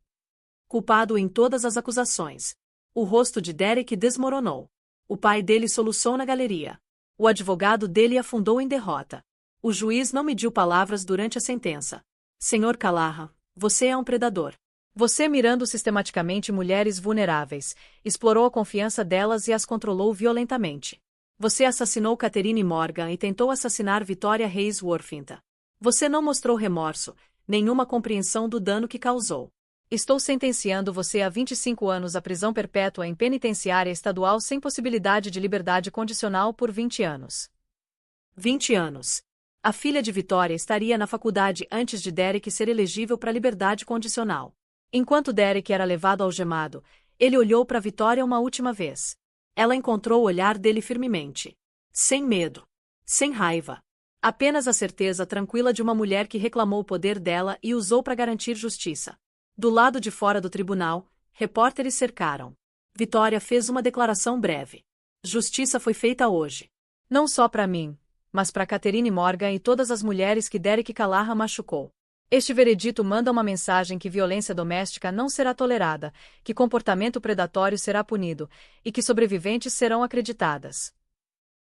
Culpado em todas as acusações. O rosto de Derek desmoronou. O pai dele soluçou na galeria. O advogado dele afundou em derrota. O juiz não mediu palavras durante a sentença. Sr. Callahan, você é um predador. Você mirando sistematicamente mulheres vulneráveis, explorou a confiança delas e as controlou violentamente. Você assassinou Catherine Morgan e tentou assassinar Victoria Hayes Worthington. Você não mostrou remorso, nenhuma compreensão do dano que causou. Estou sentenciando você a 25 anos à prisão perpétua em penitenciária estadual sem possibilidade de liberdade condicional por 20 anos. 20 anos. A filha de Victoria estaria na faculdade antes de Derek ser elegível para liberdade condicional. Enquanto Derek era levado algemado, ele olhou para Victoria uma última vez. Ela encontrou o olhar dele firmemente. Sem medo. Sem raiva. Apenas a certeza tranquila de uma mulher que reclamou o poder dela e usou para garantir justiça. Do lado de fora do tribunal, repórteres cercaram. Victoria fez uma declaração breve. Justiça foi feita hoje. Não só para mim, mas para Catherine Morgan e todas as mulheres que Derek Callahan machucou. Este veredito manda uma mensagem que violência doméstica não será tolerada, que comportamento predatório será punido, e que sobreviventes serão acreditadas.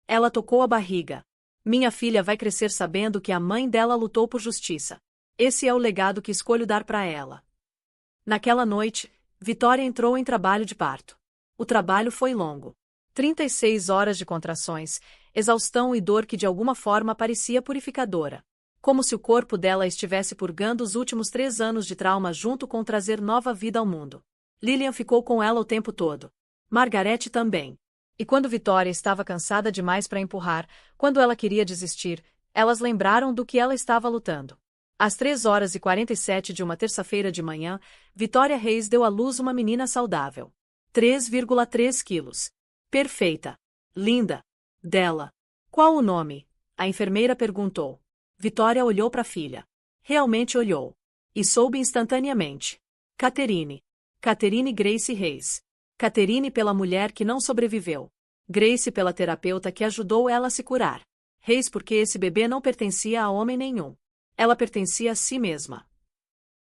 Ela tocou a barriga. Minha filha vai crescer sabendo que a mãe dela lutou por justiça. Esse é o legado que escolho dar para ela. Naquela noite, Victoria entrou em trabalho de parto. O trabalho foi longo. 36 horas de contrações, exaustão e dor que de alguma forma parecia purificadora. Como se o corpo dela estivesse purgando os últimos 3 anos de trauma junto com trazer nova vida ao mundo. Lillian ficou com ela o tempo todo. Margaret também. E quando Victoria estava cansada demais para empurrar, quando ela queria desistir, elas lembraram do que ela estava lutando. Às 3h47 de uma terça-feira de manhã, Victoria Hayes deu à luz uma menina saudável. 3,3 quilos. Perfeita. Linda. Dela. Qual o nome? A enfermeira perguntou. Victoria olhou para a filha. Realmente olhou. E soube instantaneamente. Catherine. Catherine Grace Hayes. Catherine pela mulher que não sobreviveu. Grace pela terapeuta que ajudou ela a se curar. Hayes porque esse bebê não pertencia a homem nenhum. Ela pertencia a si mesma.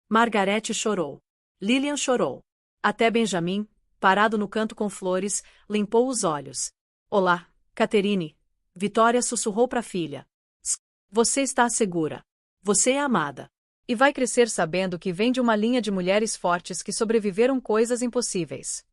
Margaret chorou. Lillian chorou. Até Benjamin, parado no canto com flores, limpou os olhos. Olá, Catherine. Victoria sussurrou para a filha. Você está segura. Você é amada. E vai crescer sabendo que vem de uma linha de mulheres fortes que sobreviveram coisas impossíveis.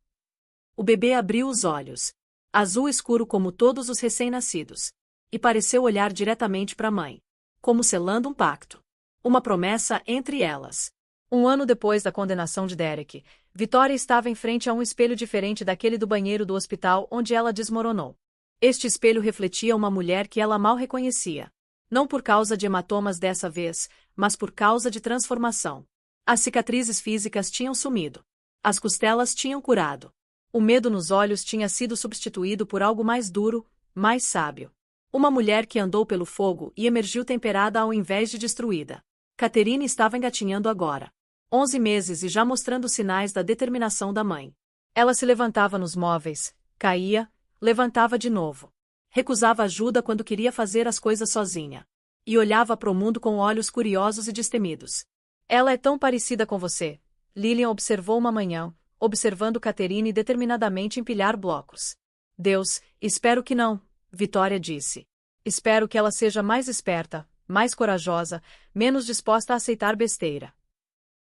O bebê abriu os olhos. Azul escuro como todos os recém-nascidos. E pareceu olhar diretamente para a mãe. Como selando um pacto. Uma promessa entre elas. 1 ano depois da condenação de Derek, Victoria estava em frente a um espelho diferente daquele do banheiro do hospital onde ela desmoronou. Este espelho refletia uma mulher que ela mal reconhecia. Não por causa de hematomas dessa vez, mas por causa de transformação. As cicatrizes físicas tinham sumido. As costelas tinham curado. O medo nos olhos tinha sido substituído por algo mais duro, mais sábio. Uma mulher que andou pelo fogo e emergiu temperada ao invés de destruída. Catherine estava engatinhando agora. 11 meses e já mostrando sinais da determinação da mãe. Ela se levantava nos móveis, caía, levantava de novo. Recusava ajuda quando queria fazer as coisas sozinha. E olhava para o mundo com olhos curiosos e destemidos. Ela é tão parecida com você. Lillian observou uma manhã, observando Catherine determinadamente empilhar blocos. Deus, espero que não, Victoria disse. Espero que ela seja mais esperta, mais corajosa, menos disposta a aceitar besteira.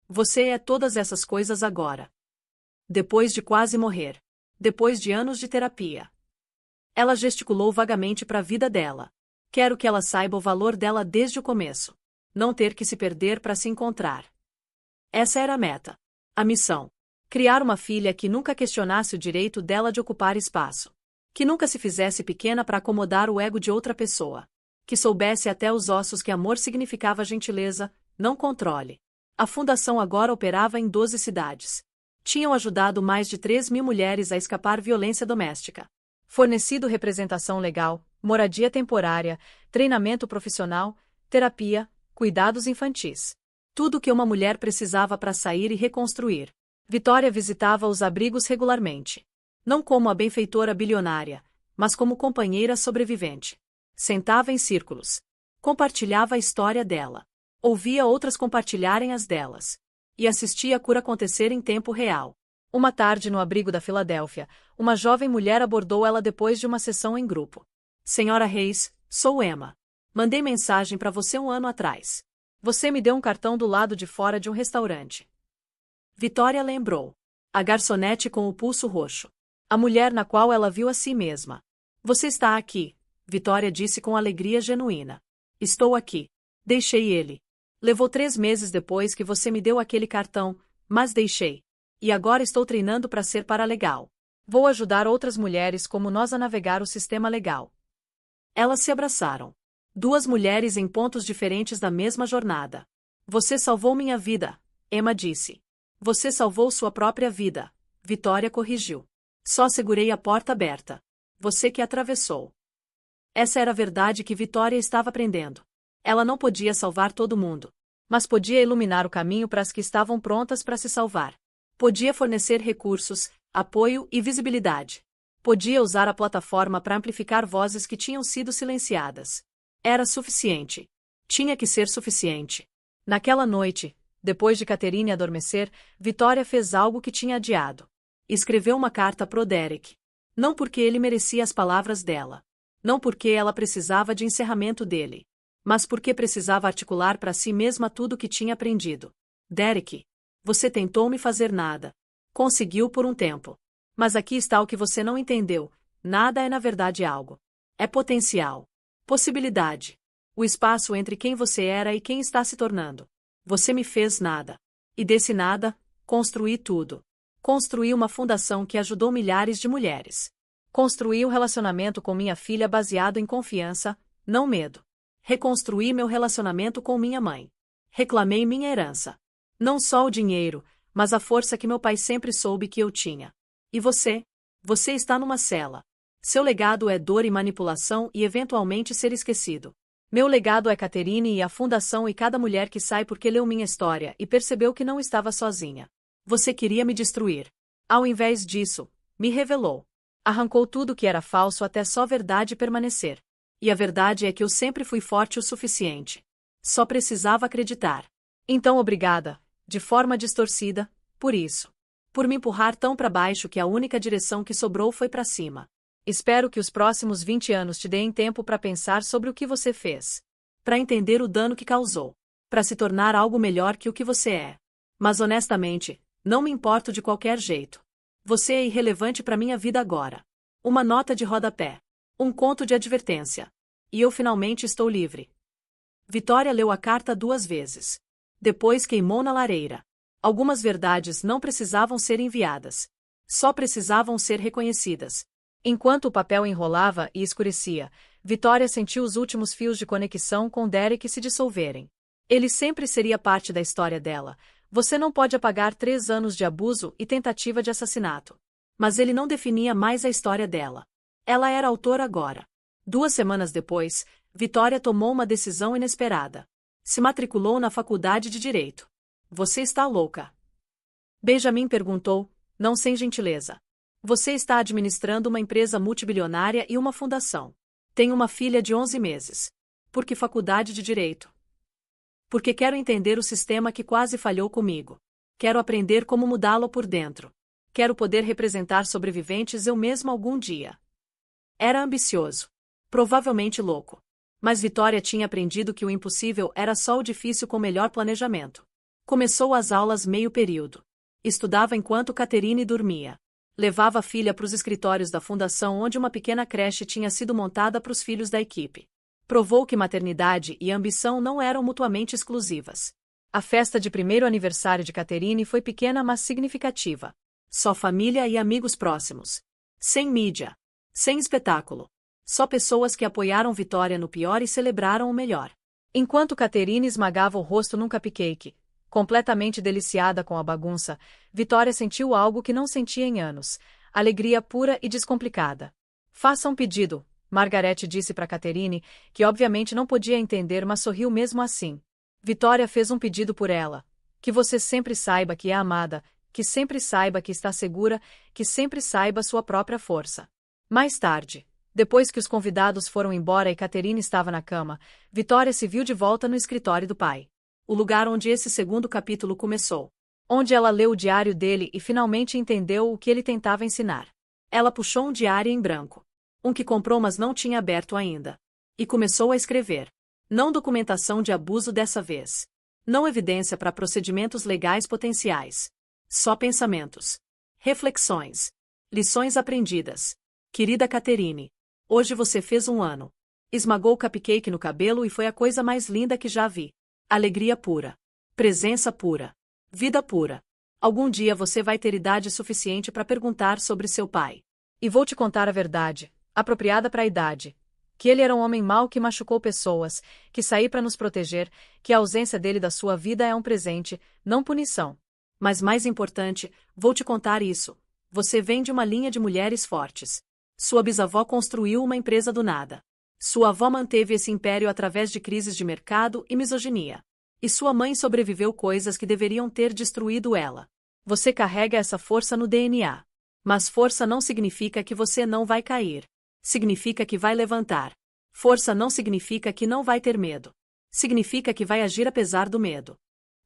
Você é todas essas coisas agora. Depois de quase morrer. Depois de anos de terapia. Ela gesticulou vagamente para a vida dela. Quero que ela saiba o valor dela desde o começo. Não ter que se perder para se encontrar. Essa era a meta. A missão. Criar uma filha que nunca questionasse o direito dela de ocupar espaço. Que nunca se fizesse pequena para acomodar o ego de outra pessoa. Que soubesse até os ossos que amor significava gentileza, não controle. A fundação agora operava em 12 cidades. Tinham ajudado mais de 3.000 mulheres a escapar violência doméstica. Fornecido representação legal, moradia temporária, treinamento profissional, terapia, cuidados infantis. Tudo o que uma mulher precisava para sair e reconstruir. Victoria visitava os abrigos regularmente. Não como a benfeitora bilionária, mas como companheira sobrevivente. Sentava em círculos. Compartilhava a história dela. Ouvia outras compartilharem as delas. E assistia a cura acontecer em tempo real. Uma tarde no abrigo da Filadélfia, uma jovem mulher abordou ela depois de uma sessão em grupo. Senhora Hayes, sou Emma. Mandei mensagem para você 1 ano atrás. Você me deu um cartão do lado de fora de um restaurante. Vitória lembrou. A garçonete com o pulso roxo. A mulher na qual ela viu a si mesma. Você está aqui, Vitória disse com alegria genuína. Estou aqui. Deixei ele. Levou 3 meses depois que você me deu aquele cartão, mas deixei. E agora estou treinando para ser paralegal. Vou ajudar outras mulheres como nós a navegar o sistema legal. Elas se abraçaram. 2 mulheres em pontos diferentes da mesma jornada. Você salvou minha vida, Emma disse. Você salvou sua própria vida, Vitória corrigiu. Só segurei a porta aberta. Você que atravessou. Essa era a verdade que Vitória estava aprendendo. Ela não podia salvar todo mundo, mas podia iluminar o caminho para as que estavam prontas para se salvar. Podia fornecer recursos, apoio e visibilidade. Podia usar a plataforma para amplificar vozes que tinham sido silenciadas. Era suficiente. Tinha que ser suficiente. Naquela noite, depois de Catherine adormecer, Vitória fez algo que tinha adiado. Escreveu uma carta pro Derek. Não porque ele merecia as palavras dela. Não porque ela precisava de encerramento dele. Mas porque precisava articular para si mesma tudo o que tinha aprendido. Derek, você tentou me fazer nada. Conseguiu por um tempo. Mas aqui está o que você não entendeu. Nada é na verdade algo. É potencial. Possibilidade. O espaço entre quem você era e quem está se tornando. Você me fez nada. E desse nada, construí tudo. Construí uma fundação que ajudou milhares de mulheres. Construí um relacionamento com minha filha baseado em confiança, não medo. Reconstruí meu relacionamento com minha mãe. Reclamei minha herança. Não só o dinheiro, mas a força que meu pai sempre soube que eu tinha. E você? Você está numa cela. Seu legado é dor e manipulação e eventualmente ser esquecido. Meu legado é Catherine e a fundação e cada mulher que sai porque leu minha história e percebeu que não estava sozinha. Você queria me destruir. Ao invés disso, me revelou. Arrancou tudo que era falso até só verdade permanecer. E a verdade é que eu sempre fui forte o suficiente. Só precisava acreditar. Então obrigada, de forma distorcida, por isso. Por me empurrar tão para baixo que a única direção que sobrou foi para cima. Espero que os próximos 20 anos te deem tempo para pensar sobre o que você fez. Para entender o dano que causou. Para se tornar algo melhor que o que você é. Mas honestamente, não me importo de qualquer jeito. Você é irrelevante para minha vida agora. Uma nota de rodapé. Um conto de advertência. E eu finalmente estou livre. Vitória leu a carta 2 vezes. Depois queimou na lareira. Algumas verdades não precisavam ser enviadas. Só precisavam ser reconhecidas. Enquanto o papel enrolava e escurecia, Vitória sentiu os últimos fios de conexão com Derek se dissolverem. Ele sempre seria parte da história dela. Você não pode apagar 3 anos de abuso e tentativa de assassinato. Mas ele não definia mais a história dela. Ela era autora agora. 2 semanas depois, Vitória tomou uma decisão inesperada. Se matriculou na faculdade de Direito. Você está louca? Benjamin perguntou, não sem gentileza. Você está administrando uma empresa multibilionária e uma fundação. Tem uma filha de 11 meses. Por que faculdade de Direito? Porque quero entender o sistema que quase falhou comigo. Quero aprender como mudá-lo por dentro. Quero poder representar sobreviventes eu mesma algum dia. Era ambicioso. Provavelmente louco. Mas Vitória tinha aprendido que o impossível era só o difícil com melhor planejamento. Começou as aulas meio período. Estudava enquanto Catherine dormia. Levava a filha para os escritórios da fundação onde uma pequena creche tinha sido montada para os filhos da equipe. Provou que maternidade e ambição não eram mutuamente exclusivas. A festa de 1º aniversário de Catherine foi pequena mas significativa. Só família e amigos próximos. Sem mídia. Sem espetáculo. Só pessoas que apoiaram Vitória no pior e celebraram o melhor. Enquanto Catherine esmagava o rosto num cupcake, completamente deliciada com a bagunça, Vitória sentiu algo que não sentia em anos. Alegria pura e descomplicada. Faça um pedido, Margaret disse para Catherine, que obviamente não podia entender mas sorriu mesmo assim. Vitória fez um pedido por ela. Que você sempre saiba que é amada, que sempre saiba que está segura, que sempre saiba sua própria força. Mais tarde, depois que os convidados foram embora e Catherine estava na cama, Vitória se viu de volta no escritório do pai. O lugar onde esse 2º capítulo começou. Onde ela leu o diário dele e finalmente entendeu o que ele tentava ensinar. Ela puxou um diário em branco. Um que comprou mas não tinha aberto ainda. E começou a escrever. Não documentação de abuso dessa vez. Não evidência para procedimentos legais potenciais. Só pensamentos. Reflexões. Lições aprendidas. Querida Caterine, hoje você fez 1 ano. Esmagou o cupcake no cabelo e foi a coisa mais linda que já vi. Alegria pura. Presença pura. Vida pura. Algum dia você vai ter idade suficiente para perguntar sobre seu pai. E vou te contar a verdade, apropriada para a idade. Que ele era um homem mau que machucou pessoas, que saiu para nos proteger, que a ausência dele da sua vida é um presente, não punição. Mas mais importante, vou te contar isso. Você vem de uma linha de mulheres fortes. Sua bisavó construiu uma empresa do nada. Sua avó manteve esse império através de crises de mercado e misoginia. E sua mãe sobreviveu coisas que deveriam ter destruído ela. Você carrega essa força no DNA. Mas força não significa que você não vai cair. Significa que vai levantar. Força não significa que não vai ter medo. Significa que vai agir apesar do medo.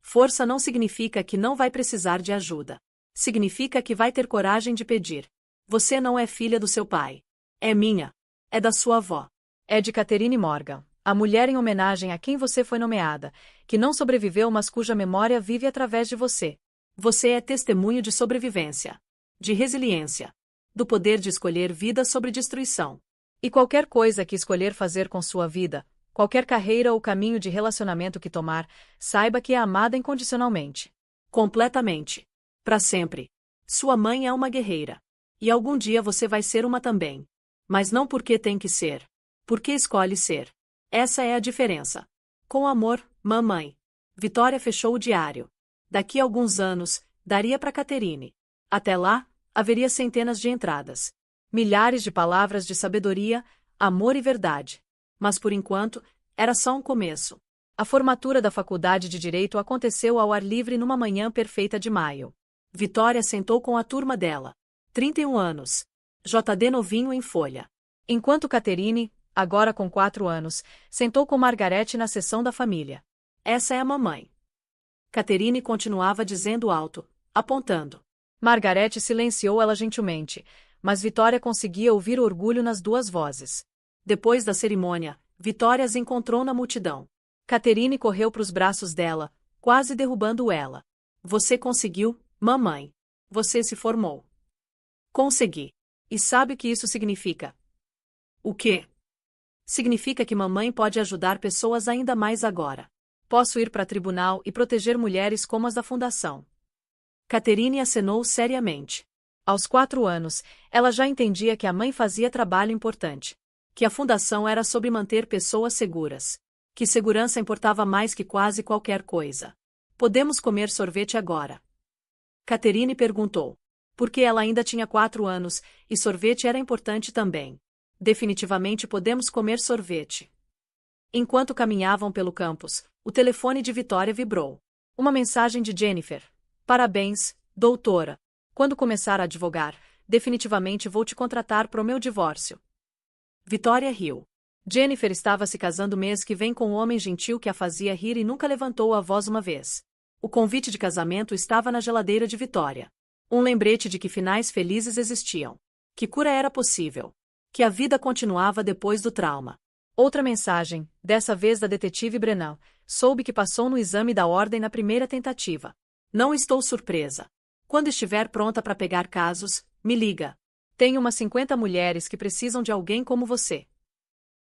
Força não significa que não vai precisar de ajuda. Significa que vai ter coragem de pedir. Você não é filha do seu pai. É minha. É da sua avó. É de Catherine Morgan, a mulher em homenagem a quem você foi nomeada, que não sobreviveu mas cuja memória vive através de você. Você é testemunho de sobrevivência. De resiliência. Do poder de escolher vida sobre destruição. E qualquer coisa que escolher fazer com sua vida, qualquer carreira ou caminho de relacionamento que tomar, saiba que é amada incondicionalmente. Completamente. Para sempre. Sua mãe é uma guerreira. E algum dia você vai ser uma também. Mas não porque tem que ser. Porque escolhe ser. Essa é a diferença. Com amor, mamãe. Vitória fechou o diário. Daqui a alguns anos, daria para Caterine. Até lá, haveria centenas de entradas. Milhares de palavras de sabedoria, amor e verdade. Mas por enquanto, era só um começo. A formatura da Faculdade de Direito aconteceu ao ar livre numa manhã perfeita de maio. Vitória sentou com a turma dela. 31 anos. JD novinho em folha. Enquanto Caterine, agora com 4 anos, sentou com Margarete na sessão da família. Essa é a mamãe. Caterine continuava dizendo alto, apontando. Margarete silenciou ela gentilmente, mas Vitória conseguia ouvir o orgulho nas duas vozes. Depois da cerimônia, Vitória as encontrou na multidão. Caterine correu para os braços dela, quase derrubando ela. Você conseguiu, mamãe. Você se formou. Consegui. E sabe o que isso significa? O quê? Significa que mamãe pode ajudar pessoas ainda mais agora. Posso ir para tribunal e proteger mulheres como as da fundação. Caterine acenou seriamente. Aos 4 anos, ela já entendia que a mãe fazia trabalho importante. Que a fundação era sobre manter pessoas seguras. Que segurança importava mais que quase qualquer coisa. Podemos comer sorvete agora? Caterine perguntou. Porque ela ainda tinha 4 anos, e sorvete era importante também. Definitivamente podemos comer sorvete. Enquanto caminhavam pelo campus, o telefone de Vitória vibrou. Uma mensagem de Jennifer. Parabéns, doutora. Quando começar a advogar, definitivamente vou te contratar pro meu divórcio. Vitória riu. Jennifer estava se casando mês que vem com um homem gentil que a fazia rir e nunca levantou a voz uma vez. O convite de casamento estava na geladeira de Vitória. Um lembrete de que finais felizes existiam. Que cura era possível. Que a vida continuava depois do trauma. Outra mensagem, dessa vez da detetive Brennan. Soube que passou no exame da ordem na primeira tentativa. Não estou surpresa. Quando estiver pronta para pegar casos, me liga. Tenho umas 50 mulheres que precisam de alguém como você.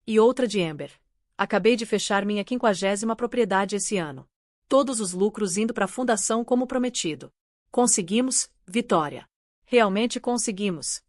E outra de Amber. Acabei de fechar minha 50ª propriedade esse ano. Todos os lucros indo para a fundação como prometido. Conseguimos, Vitória. Realmente conseguimos.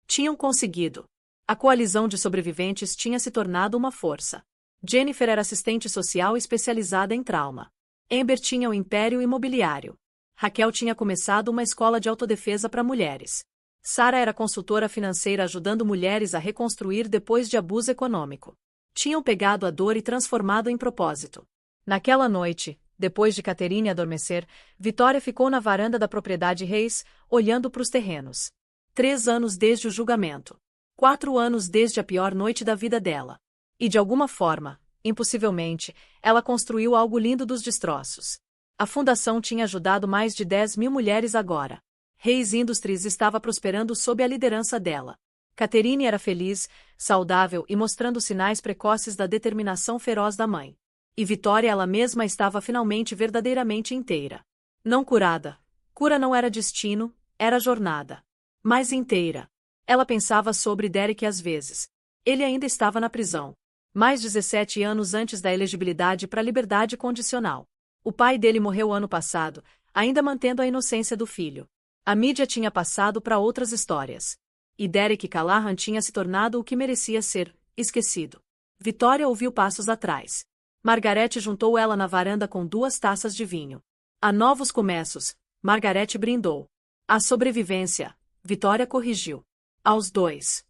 Tinham conseguido. A coalizão de sobreviventes tinha se tornado uma força. Jennifer era assistente social especializada em trauma. Amber tinha o império imobiliário. Raquel tinha começado uma escola de autodefesa para mulheres. Sarah era consultora financeira ajudando mulheres a reconstruir depois de abuso econômico. Tinham pegado a dor e transformado em propósito. Naquela noite, depois de Caterine adormecer, Vitória ficou na varanda da propriedade Reis, olhando para os terrenos. 3 anos desde o julgamento. 4 anos desde a pior noite da vida dela. E de alguma forma, impossivelmente, ela construiu algo lindo dos destroços. A fundação tinha ajudado mais de 10.000 mulheres agora. Reis Industries estava prosperando sob a liderança dela. Caterine era feliz, saudável e mostrando sinais precoces da determinação feroz da mãe. E Vitória ela mesma estava finalmente verdadeiramente inteira. Não curada, Cura não era destino, era jornada. Mais inteira. Ela pensava sobre Derek às vezes. Ele ainda estava na prisão. Mais 17 anos antes da elegibilidade para a liberdade condicional. O pai dele morreu ano passado, ainda mantendo a inocência do filho. A mídia tinha passado para outras histórias. E Derek Callahan tinha se tornado o que merecia ser, esquecido. Vitória ouviu passos atrás. Margarete juntou ela na varanda com 2 taças de vinho. Há novos começos, Margarete brindou. A sobrevivência, Vitória corrigiu. Aos 2.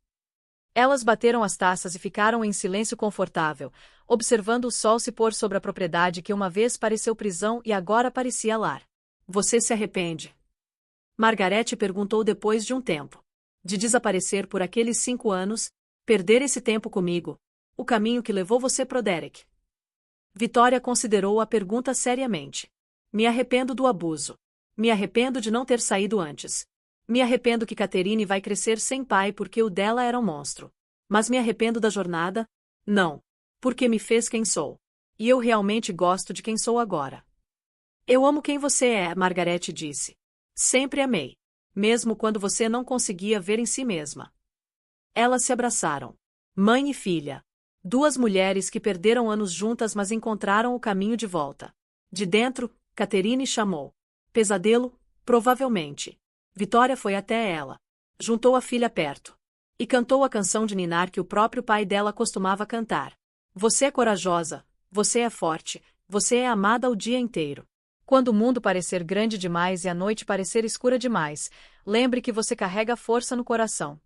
Elas bateram as taças e ficaram em silêncio confortável, observando o sol se pôr sobre a propriedade que uma vez pareceu prisão e agora parecia lar. Você se arrepende? Margarete perguntou depois de um tempo. De desaparecer por aqueles 5 anos, perder esse tempo comigo, o caminho que levou você pro Derek. Vitória considerou a pergunta seriamente. Me arrependo do abuso. Me arrependo de não ter saído antes. Me arrependo que Catherine vai crescer sem pai porque o dela era um monstro. Mas me arrependo da jornada? Não. Porque me fez quem sou. E eu realmente gosto de quem sou agora. Eu amo quem você é, Margarete disse. Sempre amei. Mesmo quando você não conseguia ver em si mesma. Elas se abraçaram. Mãe e filha. 2 mulheres que perderam anos juntas mas encontraram o caminho de volta. De dentro, Catherine chamou. Pesadelo? Provavelmente. Vitória foi até ela. Juntou a filha perto. E cantou a canção de ninar que o próprio pai dela costumava cantar. Você é corajosa, você é forte, você é amada o dia inteiro. Quando o mundo parecer grande demais e a noite parecer escura demais, lembre que você carrega força no coração.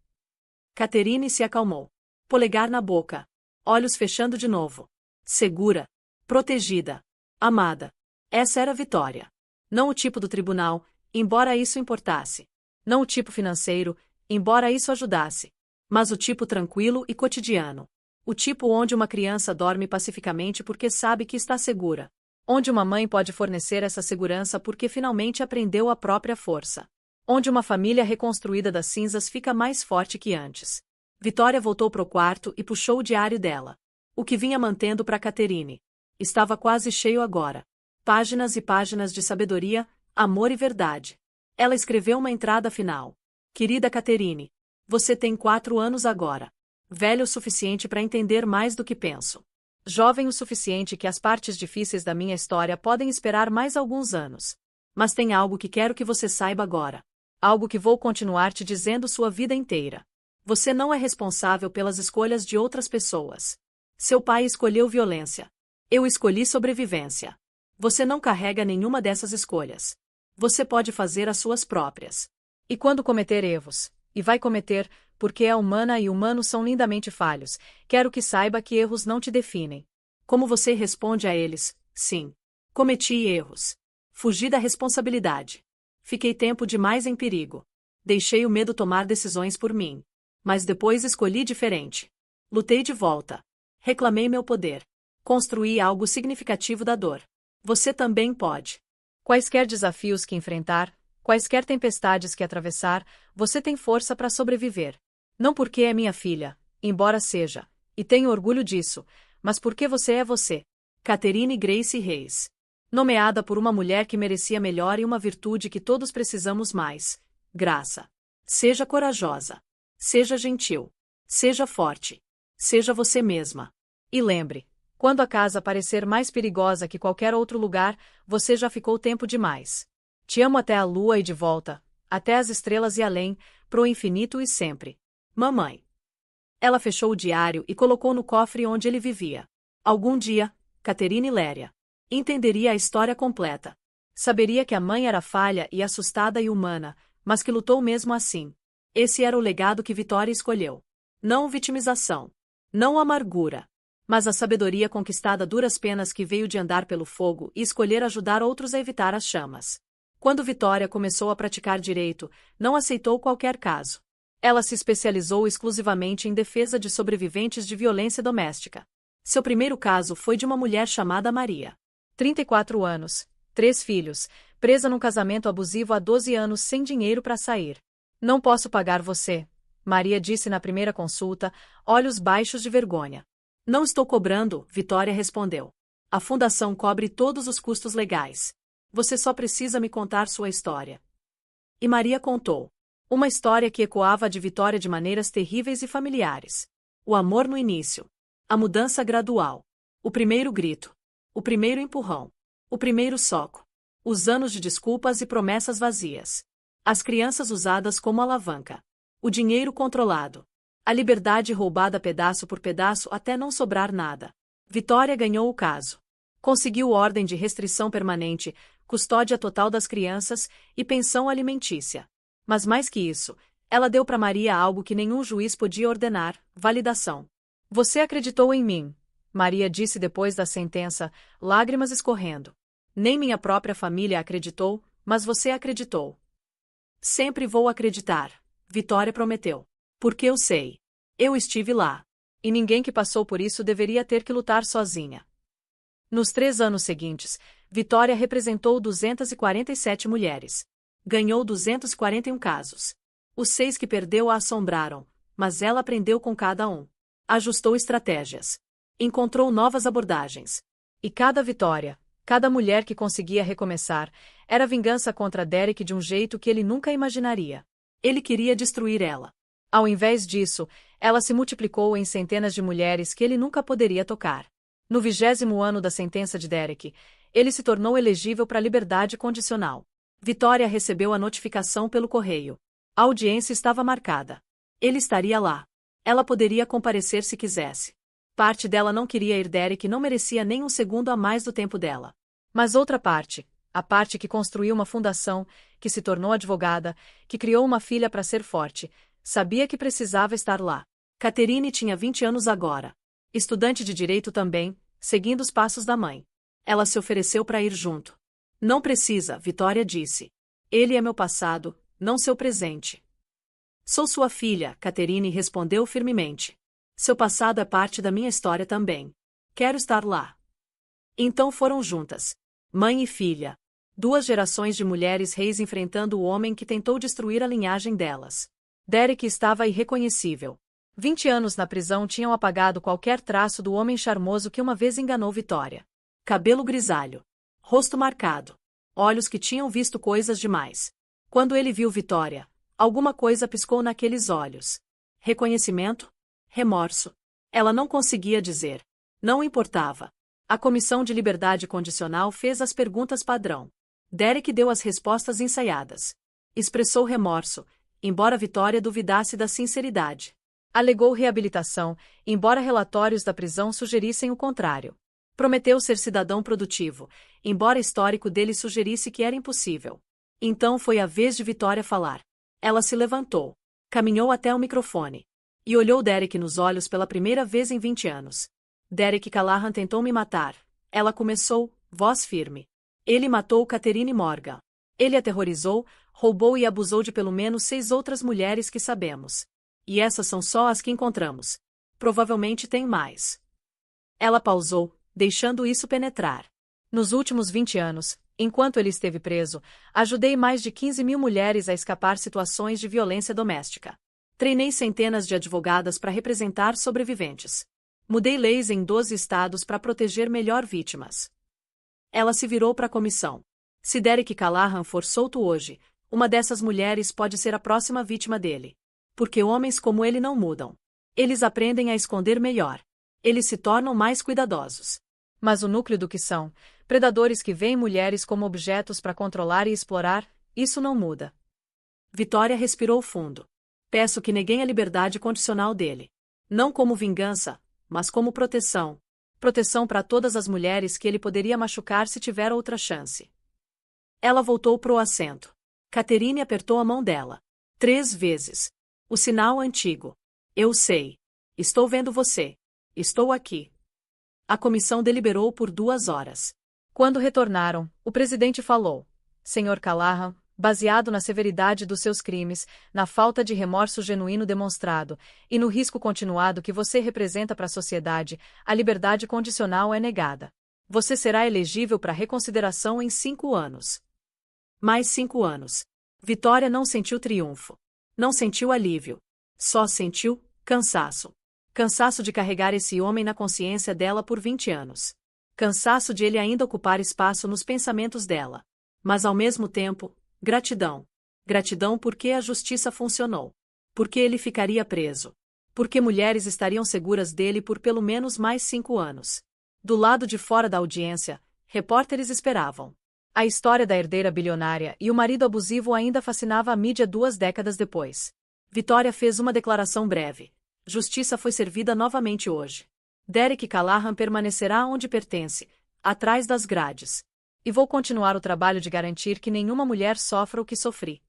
Catherine se acalmou. Polegar na boca. Olhos fechando de novo. Segura. Protegida. Amada. Essa era Vitória. Não o tipo do tribunal, embora isso importasse. Não o tipo financeiro, embora isso ajudasse. Mas o tipo tranquilo e cotidiano. O tipo onde uma criança dorme pacificamente porque sabe que está segura. Onde uma mãe pode fornecer essa segurança porque finalmente aprendeu a própria força. Onde uma família reconstruída das cinzas fica mais forte que antes. Vitória voltou pro quarto e puxou o diário dela. O que vinha mantendo para Catherine. Estava quase cheio agora. Páginas e páginas de sabedoria, amor e verdade. Ela escreveu uma entrada final. Querida Catherine, você tem 4 anos agora. Velho o suficiente para entender mais do que penso. Jovem o suficiente que as partes difíceis da minha história podem esperar mais alguns anos. Mas tem algo que quero que você saiba agora. Algo que vou continuar te dizendo sua vida inteira. Você não é responsável pelas escolhas de outras pessoas. Seu pai escolheu violência. Eu escolhi sobrevivência. Você não carrega nenhuma dessas escolhas. Você pode fazer as suas próprias. E quando cometer erros, e vai cometer, porque é humana e humanos são lindamente falhos, quero que saiba que erros não te definem. Como você responde a eles? Sim. Cometi erros. Fugi da responsabilidade. Fiquei tempo demais em perigo. Deixei o medo tomar decisões por mim. Mas depois escolhi diferente. Lutei de volta. Reclamei meu poder. Construí algo significativo da dor. Você também pode. Quaisquer desafios que enfrentar, quaisquer tempestades que atravessar, você tem força para sobreviver. Não porque é minha filha, embora seja, e tenho orgulho disso, mas porque você é você. Catherine Grace Reis. Nomeada por uma mulher que merecia melhor e uma virtude que todos precisamos mais. Graça. Seja corajosa. Seja gentil. Seja forte. Seja você mesma. E lembre, quando a casa parecer mais perigosa que qualquer outro lugar, você já ficou tempo demais. Te amo até a lua e de volta, até as estrelas e além, pro infinito e sempre. Mamãe. Ela fechou o diário e colocou no cofre onde ele vivia. Algum dia, Catherine Léria entenderia a história completa. Saberia que a mãe era falha e assustada e humana, mas que lutou mesmo assim. Esse era o legado que Vitória escolheu. Não vitimização. Não amargura. Mas a sabedoria conquistada a duras penas que veio de andar pelo fogo e escolher ajudar outros a evitar as chamas. Quando Vitória começou a praticar direito, não aceitou qualquer caso. Ela se especializou exclusivamente em defesa de sobreviventes de violência doméstica. Seu primeiro caso foi de uma mulher chamada Maria. 34 anos, 3 filhos, presa num casamento abusivo há 12 anos sem dinheiro para sair. Não posso pagar você, Maria disse na primeira consulta, olhos baixos de vergonha. Não estou cobrando, Vitória respondeu. A fundação cobre todos os custos legais. Você só precisa me contar sua história. E Maria contou. Uma história que ecoava a de Vitória de maneiras terríveis e familiares. O amor no início. A mudança gradual. O primeiro grito. O primeiro empurrão. O primeiro soco. Os anos de desculpas e promessas vazias. As crianças usadas como alavanca. O dinheiro controlado. A liberdade roubada pedaço por pedaço até não sobrar nada. Vitória ganhou o caso. Conseguiu ordem de restrição permanente, custódia total das crianças e pensão alimentícia. Mas mais que isso, ela deu para Maria algo que nenhum juiz podia ordenar: validação. Você acreditou em mim, Maria disse depois da sentença, lágrimas escorrendo. Nem minha própria família acreditou, mas você acreditou. Sempre vou acreditar, Vitória prometeu. Porque eu sei. Eu estive lá. E ninguém que passou por isso deveria ter que lutar sozinha. Nos 3 anos seguintes, Vitória representou 247 mulheres. Ganhou 241 casos. Os 6 que perdeu a assombraram, mas ela aprendeu com cada um. Ajustou estratégias. Encontrou novas abordagens. E cada vitória, cada mulher que conseguia recomeçar, era vingança contra Derek de um jeito que ele nunca imaginaria. Ele queria destruir ela. Ao invés disso, ela se multiplicou em centenas de mulheres que ele nunca poderia tocar. No 20º ano da sentença de Derek, ele se tornou elegível para liberdade condicional. Vitória recebeu a notificação pelo correio. A audiência estava marcada. Ele estaria lá. Ela poderia comparecer se quisesse. Parte dela não queria ir. Derek não merecia nem um segundo a mais do tempo dela. Mas outra parte, a parte que construiu uma fundação, que se tornou advogada, que criou uma filha para ser forte, sabia que precisava estar lá. Catherine tinha 20 anos agora. Estudante de direito também, seguindo os passos da mãe. Ela se ofereceu para ir junto. Não precisa, Vitória disse. Ele é meu passado, não seu presente. Sou sua filha, Catherine respondeu firmemente. Seu passado é parte da minha história também. Quero estar lá. Então foram juntas. Mãe e filha. 2 gerações de mulheres reis enfrentando o homem que tentou destruir a linhagem delas. Derek estava irreconhecível. 20 anos na prisão tinham apagado qualquer traço do homem charmoso que uma vez enganou Vitória. Cabelo grisalho. Rosto marcado. Olhos que tinham visto coisas demais. Quando ele viu Vitória, alguma coisa piscou naqueles olhos. Reconhecimento? Remorso? Ela não conseguia dizer. Não importava. A Comissão de Liberdade Condicional fez as perguntas padrão. Derek deu as respostas ensaiadas. Expressou remorso, embora Vitória duvidasse da sinceridade. Alegou reabilitação, embora relatórios da prisão sugerissem o contrário. Prometeu ser cidadão produtivo, embora histórico dele sugerisse que era impossível. Então foi a vez de Vitória falar. Ela se levantou, caminhou até o microfone e olhou Derek nos olhos pela primeira vez em 20 anos. Derek Callahan tentou me matar. Ela começou, voz firme. Ele matou Catherine Morgan. Ele aterrorizou, roubou e abusou de pelo menos 6 outras mulheres que sabemos. E essas são só as que encontramos. Provavelmente tem mais. Ela pausou, deixando isso penetrar. Nos últimos 20 anos, enquanto ele esteve preso, ajudei mais de 15.000 mulheres a escapar situações de violência doméstica. Treinei centenas de advogadas para representar sobreviventes. Mudei leis em 12 estados para proteger melhor vítimas. Ela se virou para a comissão. Se Derek Callahan for solto hoje, uma dessas mulheres pode ser a próxima vítima dele. Porque homens como ele não mudam. Eles aprendem a esconder melhor. Eles se tornam mais cuidadosos. Mas o núcleo do que são, predadores que veem mulheres como objetos para controlar e explorar, isso não muda. Vitória respirou fundo. Peço que neguem a liberdade condicional dele. Não como vingança, mas como proteção. Proteção para todas as mulheres que ele poderia machucar se tiver outra chance. Ela voltou pro assento. Catherine apertou a mão dela. 3 vezes. O sinal antigo. Eu sei. Estou vendo você. Estou aqui. A comissão deliberou por 2 horas. Quando retornaram, o presidente falou. Senhor Callahan, baseado na severidade dos seus crimes, na falta de remorso genuíno demonstrado, e no risco continuado que você representa para a sociedade, a liberdade condicional é negada. Você será elegível para reconsideração em 5 anos. Mais 5 anos. Vitória não sentiu triunfo. Não sentiu alívio. Só sentiu cansaço. Cansaço de carregar esse homem na consciência dela por 20 anos. Cansaço de ele ainda ocupar espaço nos pensamentos dela. Mas ao mesmo tempo, gratidão. Gratidão porque a justiça funcionou. Porque ele ficaria preso. Porque mulheres estariam seguras dele por pelo menos mais 5 anos. Do lado de fora da audiência, repórteres esperavam. A história da herdeira bilionária e o marido abusivo ainda fascinava a mídia 2 décadas depois. Victoria fez uma declaração breve. Justiça foi servida novamente hoje. Derek Callahan permanecerá onde pertence, atrás das grades. E vou continuar o trabalho de garantir que nenhuma mulher sofra o que sofri.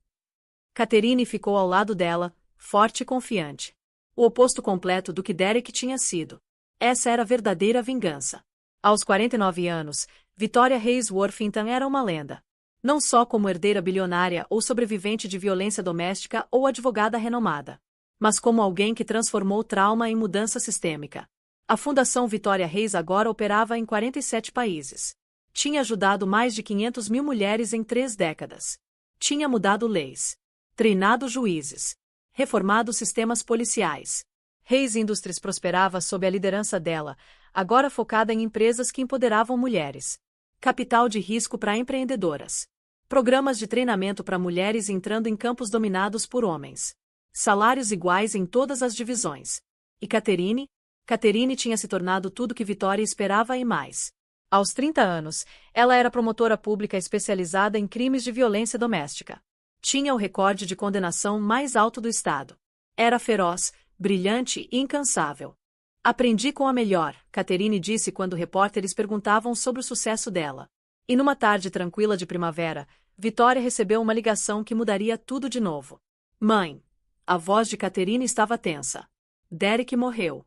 Catherine ficou ao lado dela, forte e confiante. O oposto completo do que Derek tinha sido. Essa era a verdadeira vingança. Aos 49 anos, Victoria Hayes Worthington era uma lenda. Não só como herdeira bilionária ou sobrevivente de violência doméstica ou advogada renomada, mas como alguém que transformou trauma em mudança sistêmica. A Fundação Victoria Hayes agora operava em 47 países. Tinha ajudado mais de 500 mil mulheres em 3 décadas. Tinha mudado leis. Treinado juízes. Reformado sistemas policiais. Hayes Industries prosperava sob a liderança dela, agora focada em empresas que empoderavam mulheres. Capital de risco para empreendedoras. Programas de treinamento para mulheres entrando em campos dominados por homens. Salários iguais em todas as divisões. E Catherine? Catherine tinha se tornado tudo que Victoria esperava e mais. Aos 30 anos, ela era promotora pública especializada em crimes de violência doméstica. Tinha o recorde de condenação mais alto do estado. Era feroz, brilhante e incansável. Aprendi com a melhor, Catherine disse quando repórteres perguntavam sobre o sucesso dela. E numa tarde tranquila de primavera, Victoria recebeu uma ligação que mudaria tudo de novo. Mãe. A voz de Catherine estava tensa. Derek morreu.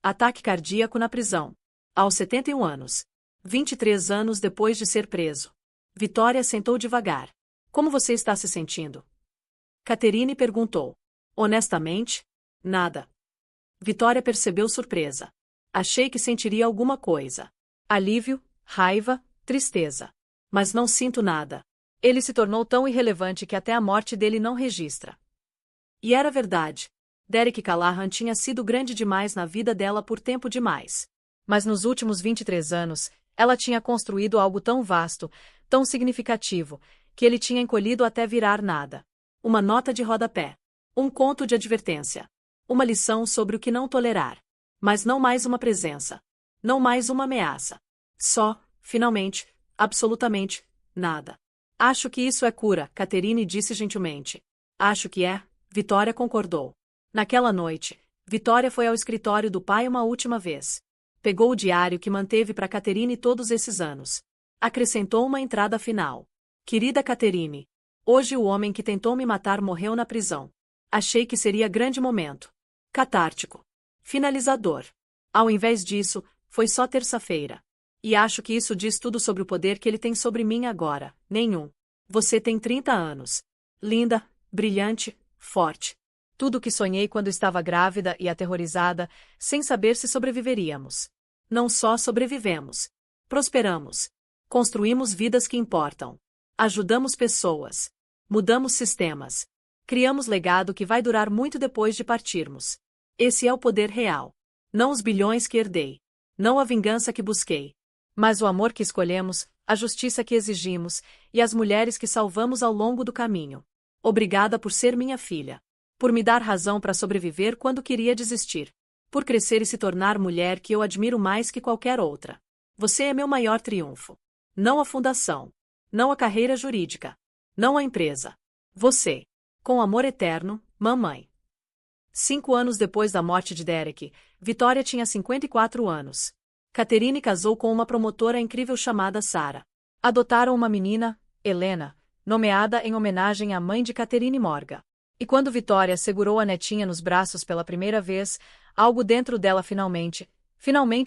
Ataque cardíaco na prisão. Aos 71 anos. 23 anos depois de ser preso. Victoria sentou devagar. Como você está se sentindo? Catherine perguntou. Honestamente? Nada. Victoria percebeu surpresa. Achei que sentiria alguma coisa. Alívio, raiva, tristeza. Mas não sinto nada. Ele se tornou tão irrelevante que até a morte dele não registra. E era verdade. Derek Callahan tinha sido grande demais na vida dela por tempo demais. Mas nos últimos 23 anos, ela tinha construído algo tão vasto, tão significativo, que ele tinha encolhido até virar nada. Uma nota de rodapé. Um conto de advertência. Uma lição sobre o que não tolerar. Mas não mais uma presença. Não mais uma ameaça. Só, finalmente, absolutamente, nada. Acho que isso é cura, Catherine disse gentilmente. Acho que é, Victoria concordou. Naquela noite, Victoria foi ao escritório do pai uma última vez. Pegou o diário que manteve para Catherine todos esses anos. Acrescentou uma entrada final. Querida Catherine, hoje o homem que tentou me matar morreu na prisão. Achei que seria grande momento. Catártico. Finalizador. Ao invés disso, foi só terça-feira. E acho que isso diz tudo sobre o poder que ele tem sobre mim agora. Nenhum. Você tem 30 anos. Linda, brilhante, forte. Tudo o que sonhei quando estava grávida e aterrorizada, sem saber se sobreviveríamos. Não só sobrevivemos. Prosperamos. Construímos vidas que importam. Ajudamos pessoas. Mudamos sistemas. Criamos legado que vai durar muito depois de partirmos. Esse é o poder real. Não os bilhões que herdei. Não a vingança que busquei. Mas o amor que escolhemos, a justiça que exigimos, e as mulheres que salvamos ao longo do caminho. Obrigada por ser minha filha. Por me dar razão para sobreviver quando queria desistir. Por crescer e se tornar mulher que eu admiro mais que qualquer outra. Você é meu maior triunfo. Não a fundação. Não a carreira jurídica. Não a empresa. Você. Com amor eterno, mamãe. 5 anos depois da morte de Derek, Victoria tinha 54 anos. Catherine casou com uma promotora incrível chamada Sarah. Adotaram uma menina, Helena, nomeada em homenagem à mãe de Catherine Morgan. E quando Victoria segurou a netinha nos braços pela primeira vez, algo dentro dela finalmente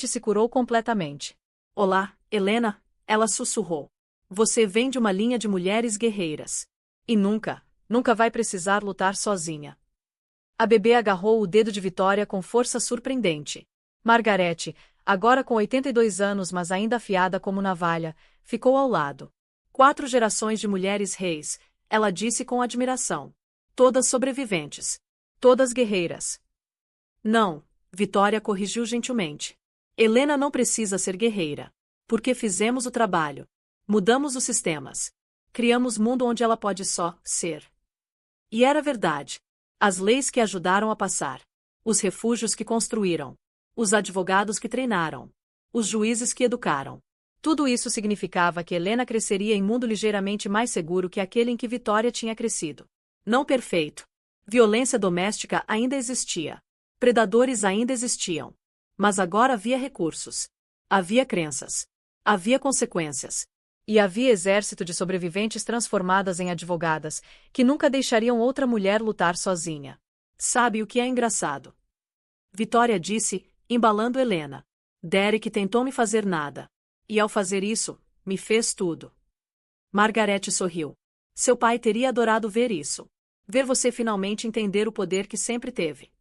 se curou completamente. Olá, Helena, ela sussurrou. Você vem de uma linha de mulheres guerreiras. E nunca vai precisar lutar sozinha. A bebê agarrou o dedo de Victoria com força surpreendente. Margarete, agora com 82 anos mas ainda afiada como navalha, ficou ao lado. 4 gerações de mulheres reis, ela disse com admiração. Todas sobreviventes. Todas guerreiras. Não, Victoria corrigiu gentilmente. Helena não precisa ser guerreira. Porque fizemos o trabalho. Mudamos os sistemas. Criamos mundo onde ela pode só ser. E era verdade. As leis que ajudaram a passar. Os refúgios que construíram. Os advogados que treinaram. Os juízes que educaram. Tudo isso significava que Helena cresceria em mundo ligeiramente mais seguro que aquele em que Vitória tinha crescido. Não perfeito. Violência doméstica ainda existia. Predadores ainda existiam. Mas agora havia recursos. Havia crenças. Havia consequências. E havia exército de sobreviventes transformadas em advogadas, que nunca deixariam outra mulher lutar sozinha. Sabe o que é engraçado? Vitória disse, embalando Helena. Derek tentou me fazer nada. E ao fazer isso, me fez tudo. Margarete sorriu. Seu pai teria adorado ver isso. Ver você finalmente entender o poder que sempre teve.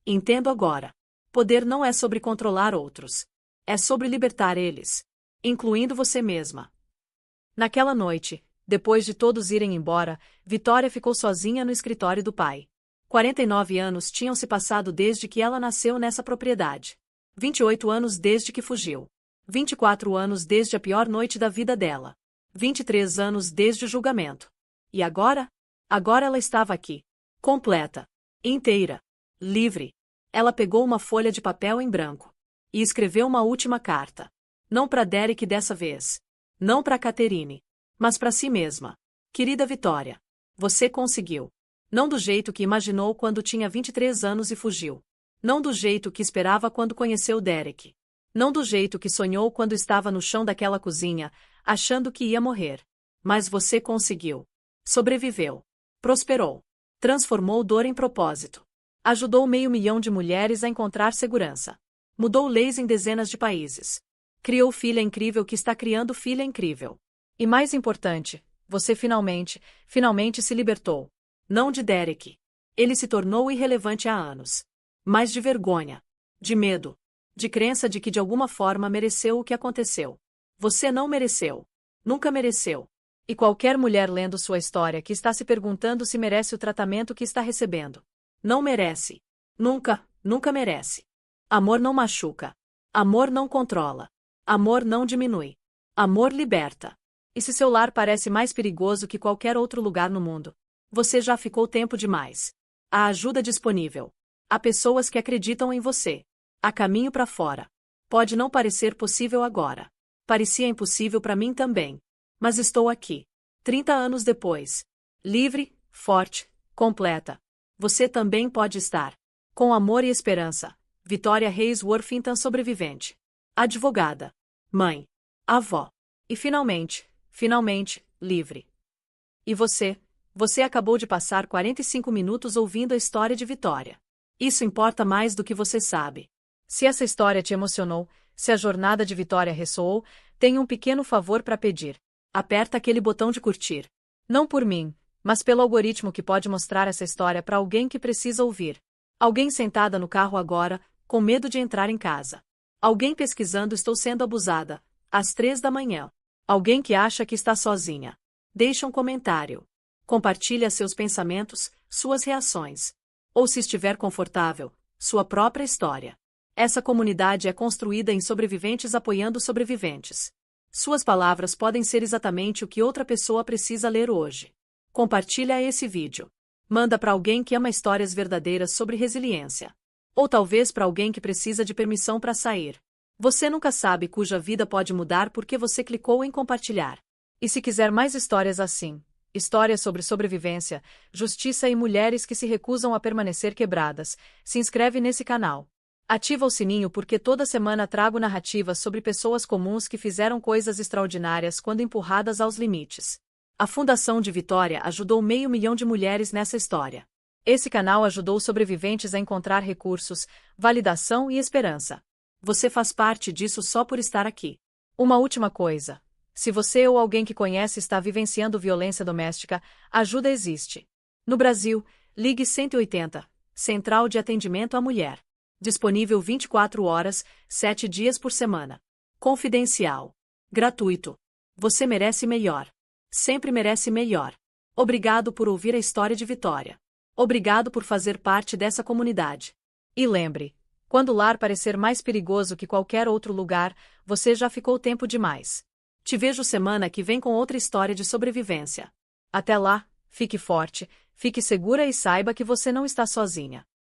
Entendo agora. Poder não é sobre controlar outros. É sobre libertar eles. Incluindo você mesma. Naquela noite, depois de todos irem embora, Vitória ficou sozinha no escritório do pai. 49 anos tinham se passado desde que ela nasceu nessa propriedade. 28 anos desde que fugiu. 24 anos desde a pior noite da vida dela. 23 anos desde o julgamento. E agora? Agora ela estava aqui. Completa. Inteira. Livre. Ela pegou uma folha de papel em branco. E escreveu uma última carta. Não para Derek dessa vez. Não para Catherine. Mas para si mesma. Querida Vitória. Você conseguiu. Não do jeito que imaginou quando tinha 23 anos e fugiu. Não do jeito que esperava quando conheceu Derek. Não do jeito que sonhou quando estava no chão daquela cozinha, achando que ia morrer. Mas você conseguiu. Sobreviveu. Prosperou. Transformou dor em propósito. Ajudou 500 mil de mulheres a encontrar segurança. Mudou leis em dezenas de países. Criou filha incrível que está criando filha incrível. E mais importante, você finalmente se libertou. Não de Derek. Ele se tornou irrelevante há anos. Mas de vergonha. De medo. De crença de que de alguma forma mereceu o que aconteceu. Você não mereceu. Nunca mereceu. E qualquer mulher lendo sua história que está se perguntando se merece o tratamento que está recebendo. Não merece. Nunca, nunca merece. Amor não machuca. Amor não controla. Amor não diminui. Amor liberta. E se seu lar parece mais perigoso que qualquer outro lugar no mundo, você já ficou tempo demais. Há ajuda disponível. Há pessoas que acreditam em você. Há caminho para fora. Pode não parecer possível agora. Parecia impossível para mim também. Mas estou aqui. 30 anos depois. Livre, forte, completa. Você também pode estar. Com amor e esperança. Vitória Reis Worthington sobrevivente. Advogada. Mãe. Avó. E finalmente, livre. E você? Você acabou de passar 45 minutos ouvindo a história de Vitória. Isso importa mais do que você sabe. Se essa história te emocionou, se a jornada de Vitória ressoou, tenho um pequeno favor para pedir. Aperta aquele botão de curtir. Não por mim, mas pelo algoritmo que pode mostrar essa história para alguém que precisa ouvir. Alguém sentada no carro agora, com medo de entrar em casa. Alguém pesquisando estou sendo abusada, às 3 da manhã. Alguém que acha que está sozinha. Deixa um comentário. Compartilha seus pensamentos, suas reações. Ou se estiver confortável, sua própria história. Essa comunidade é construída em sobreviventes apoiando sobreviventes. Suas palavras podem ser exatamente o que outra pessoa precisa ler hoje. Compartilha esse vídeo. Manda para alguém que ama histórias verdadeiras sobre resiliência. Ou talvez para alguém que precisa de permissão para sair. Você nunca sabe cuja vida pode mudar porque você clicou em compartilhar. E se quiser mais histórias assim, histórias sobre sobrevivência, justiça e mulheres que se recusam a permanecer quebradas, se inscreve nesse canal. Ativa o sininho porque toda semana trago narrativas sobre pessoas comuns que fizeram coisas extraordinárias quando empurradas aos limites. A Fundação de Vitória ajudou 500 mil de mulheres nessa história. Esse canal ajudou sobreviventes a encontrar recursos, validação e esperança. Você faz parte disso só por estar aqui. Uma última coisa. Se você ou alguém que conhece está vivenciando violência doméstica, ajuda existe. No Brasil, ligue 180, Central de Atendimento à Mulher. Disponível 24 horas, 7 dias por semana. Confidencial. Gratuito. Você merece melhor. Sempre merece melhor. Obrigado por ouvir a história de Vitória. Obrigado por fazer parte dessa comunidade. E lembre, quando o lar parecer mais perigoso que qualquer outro lugar, você já ficou tempo demais. Te vejo semana que vem com outra história de sobrevivência. Até lá, fique forte, Fique segura e saiba que você não está sozinha.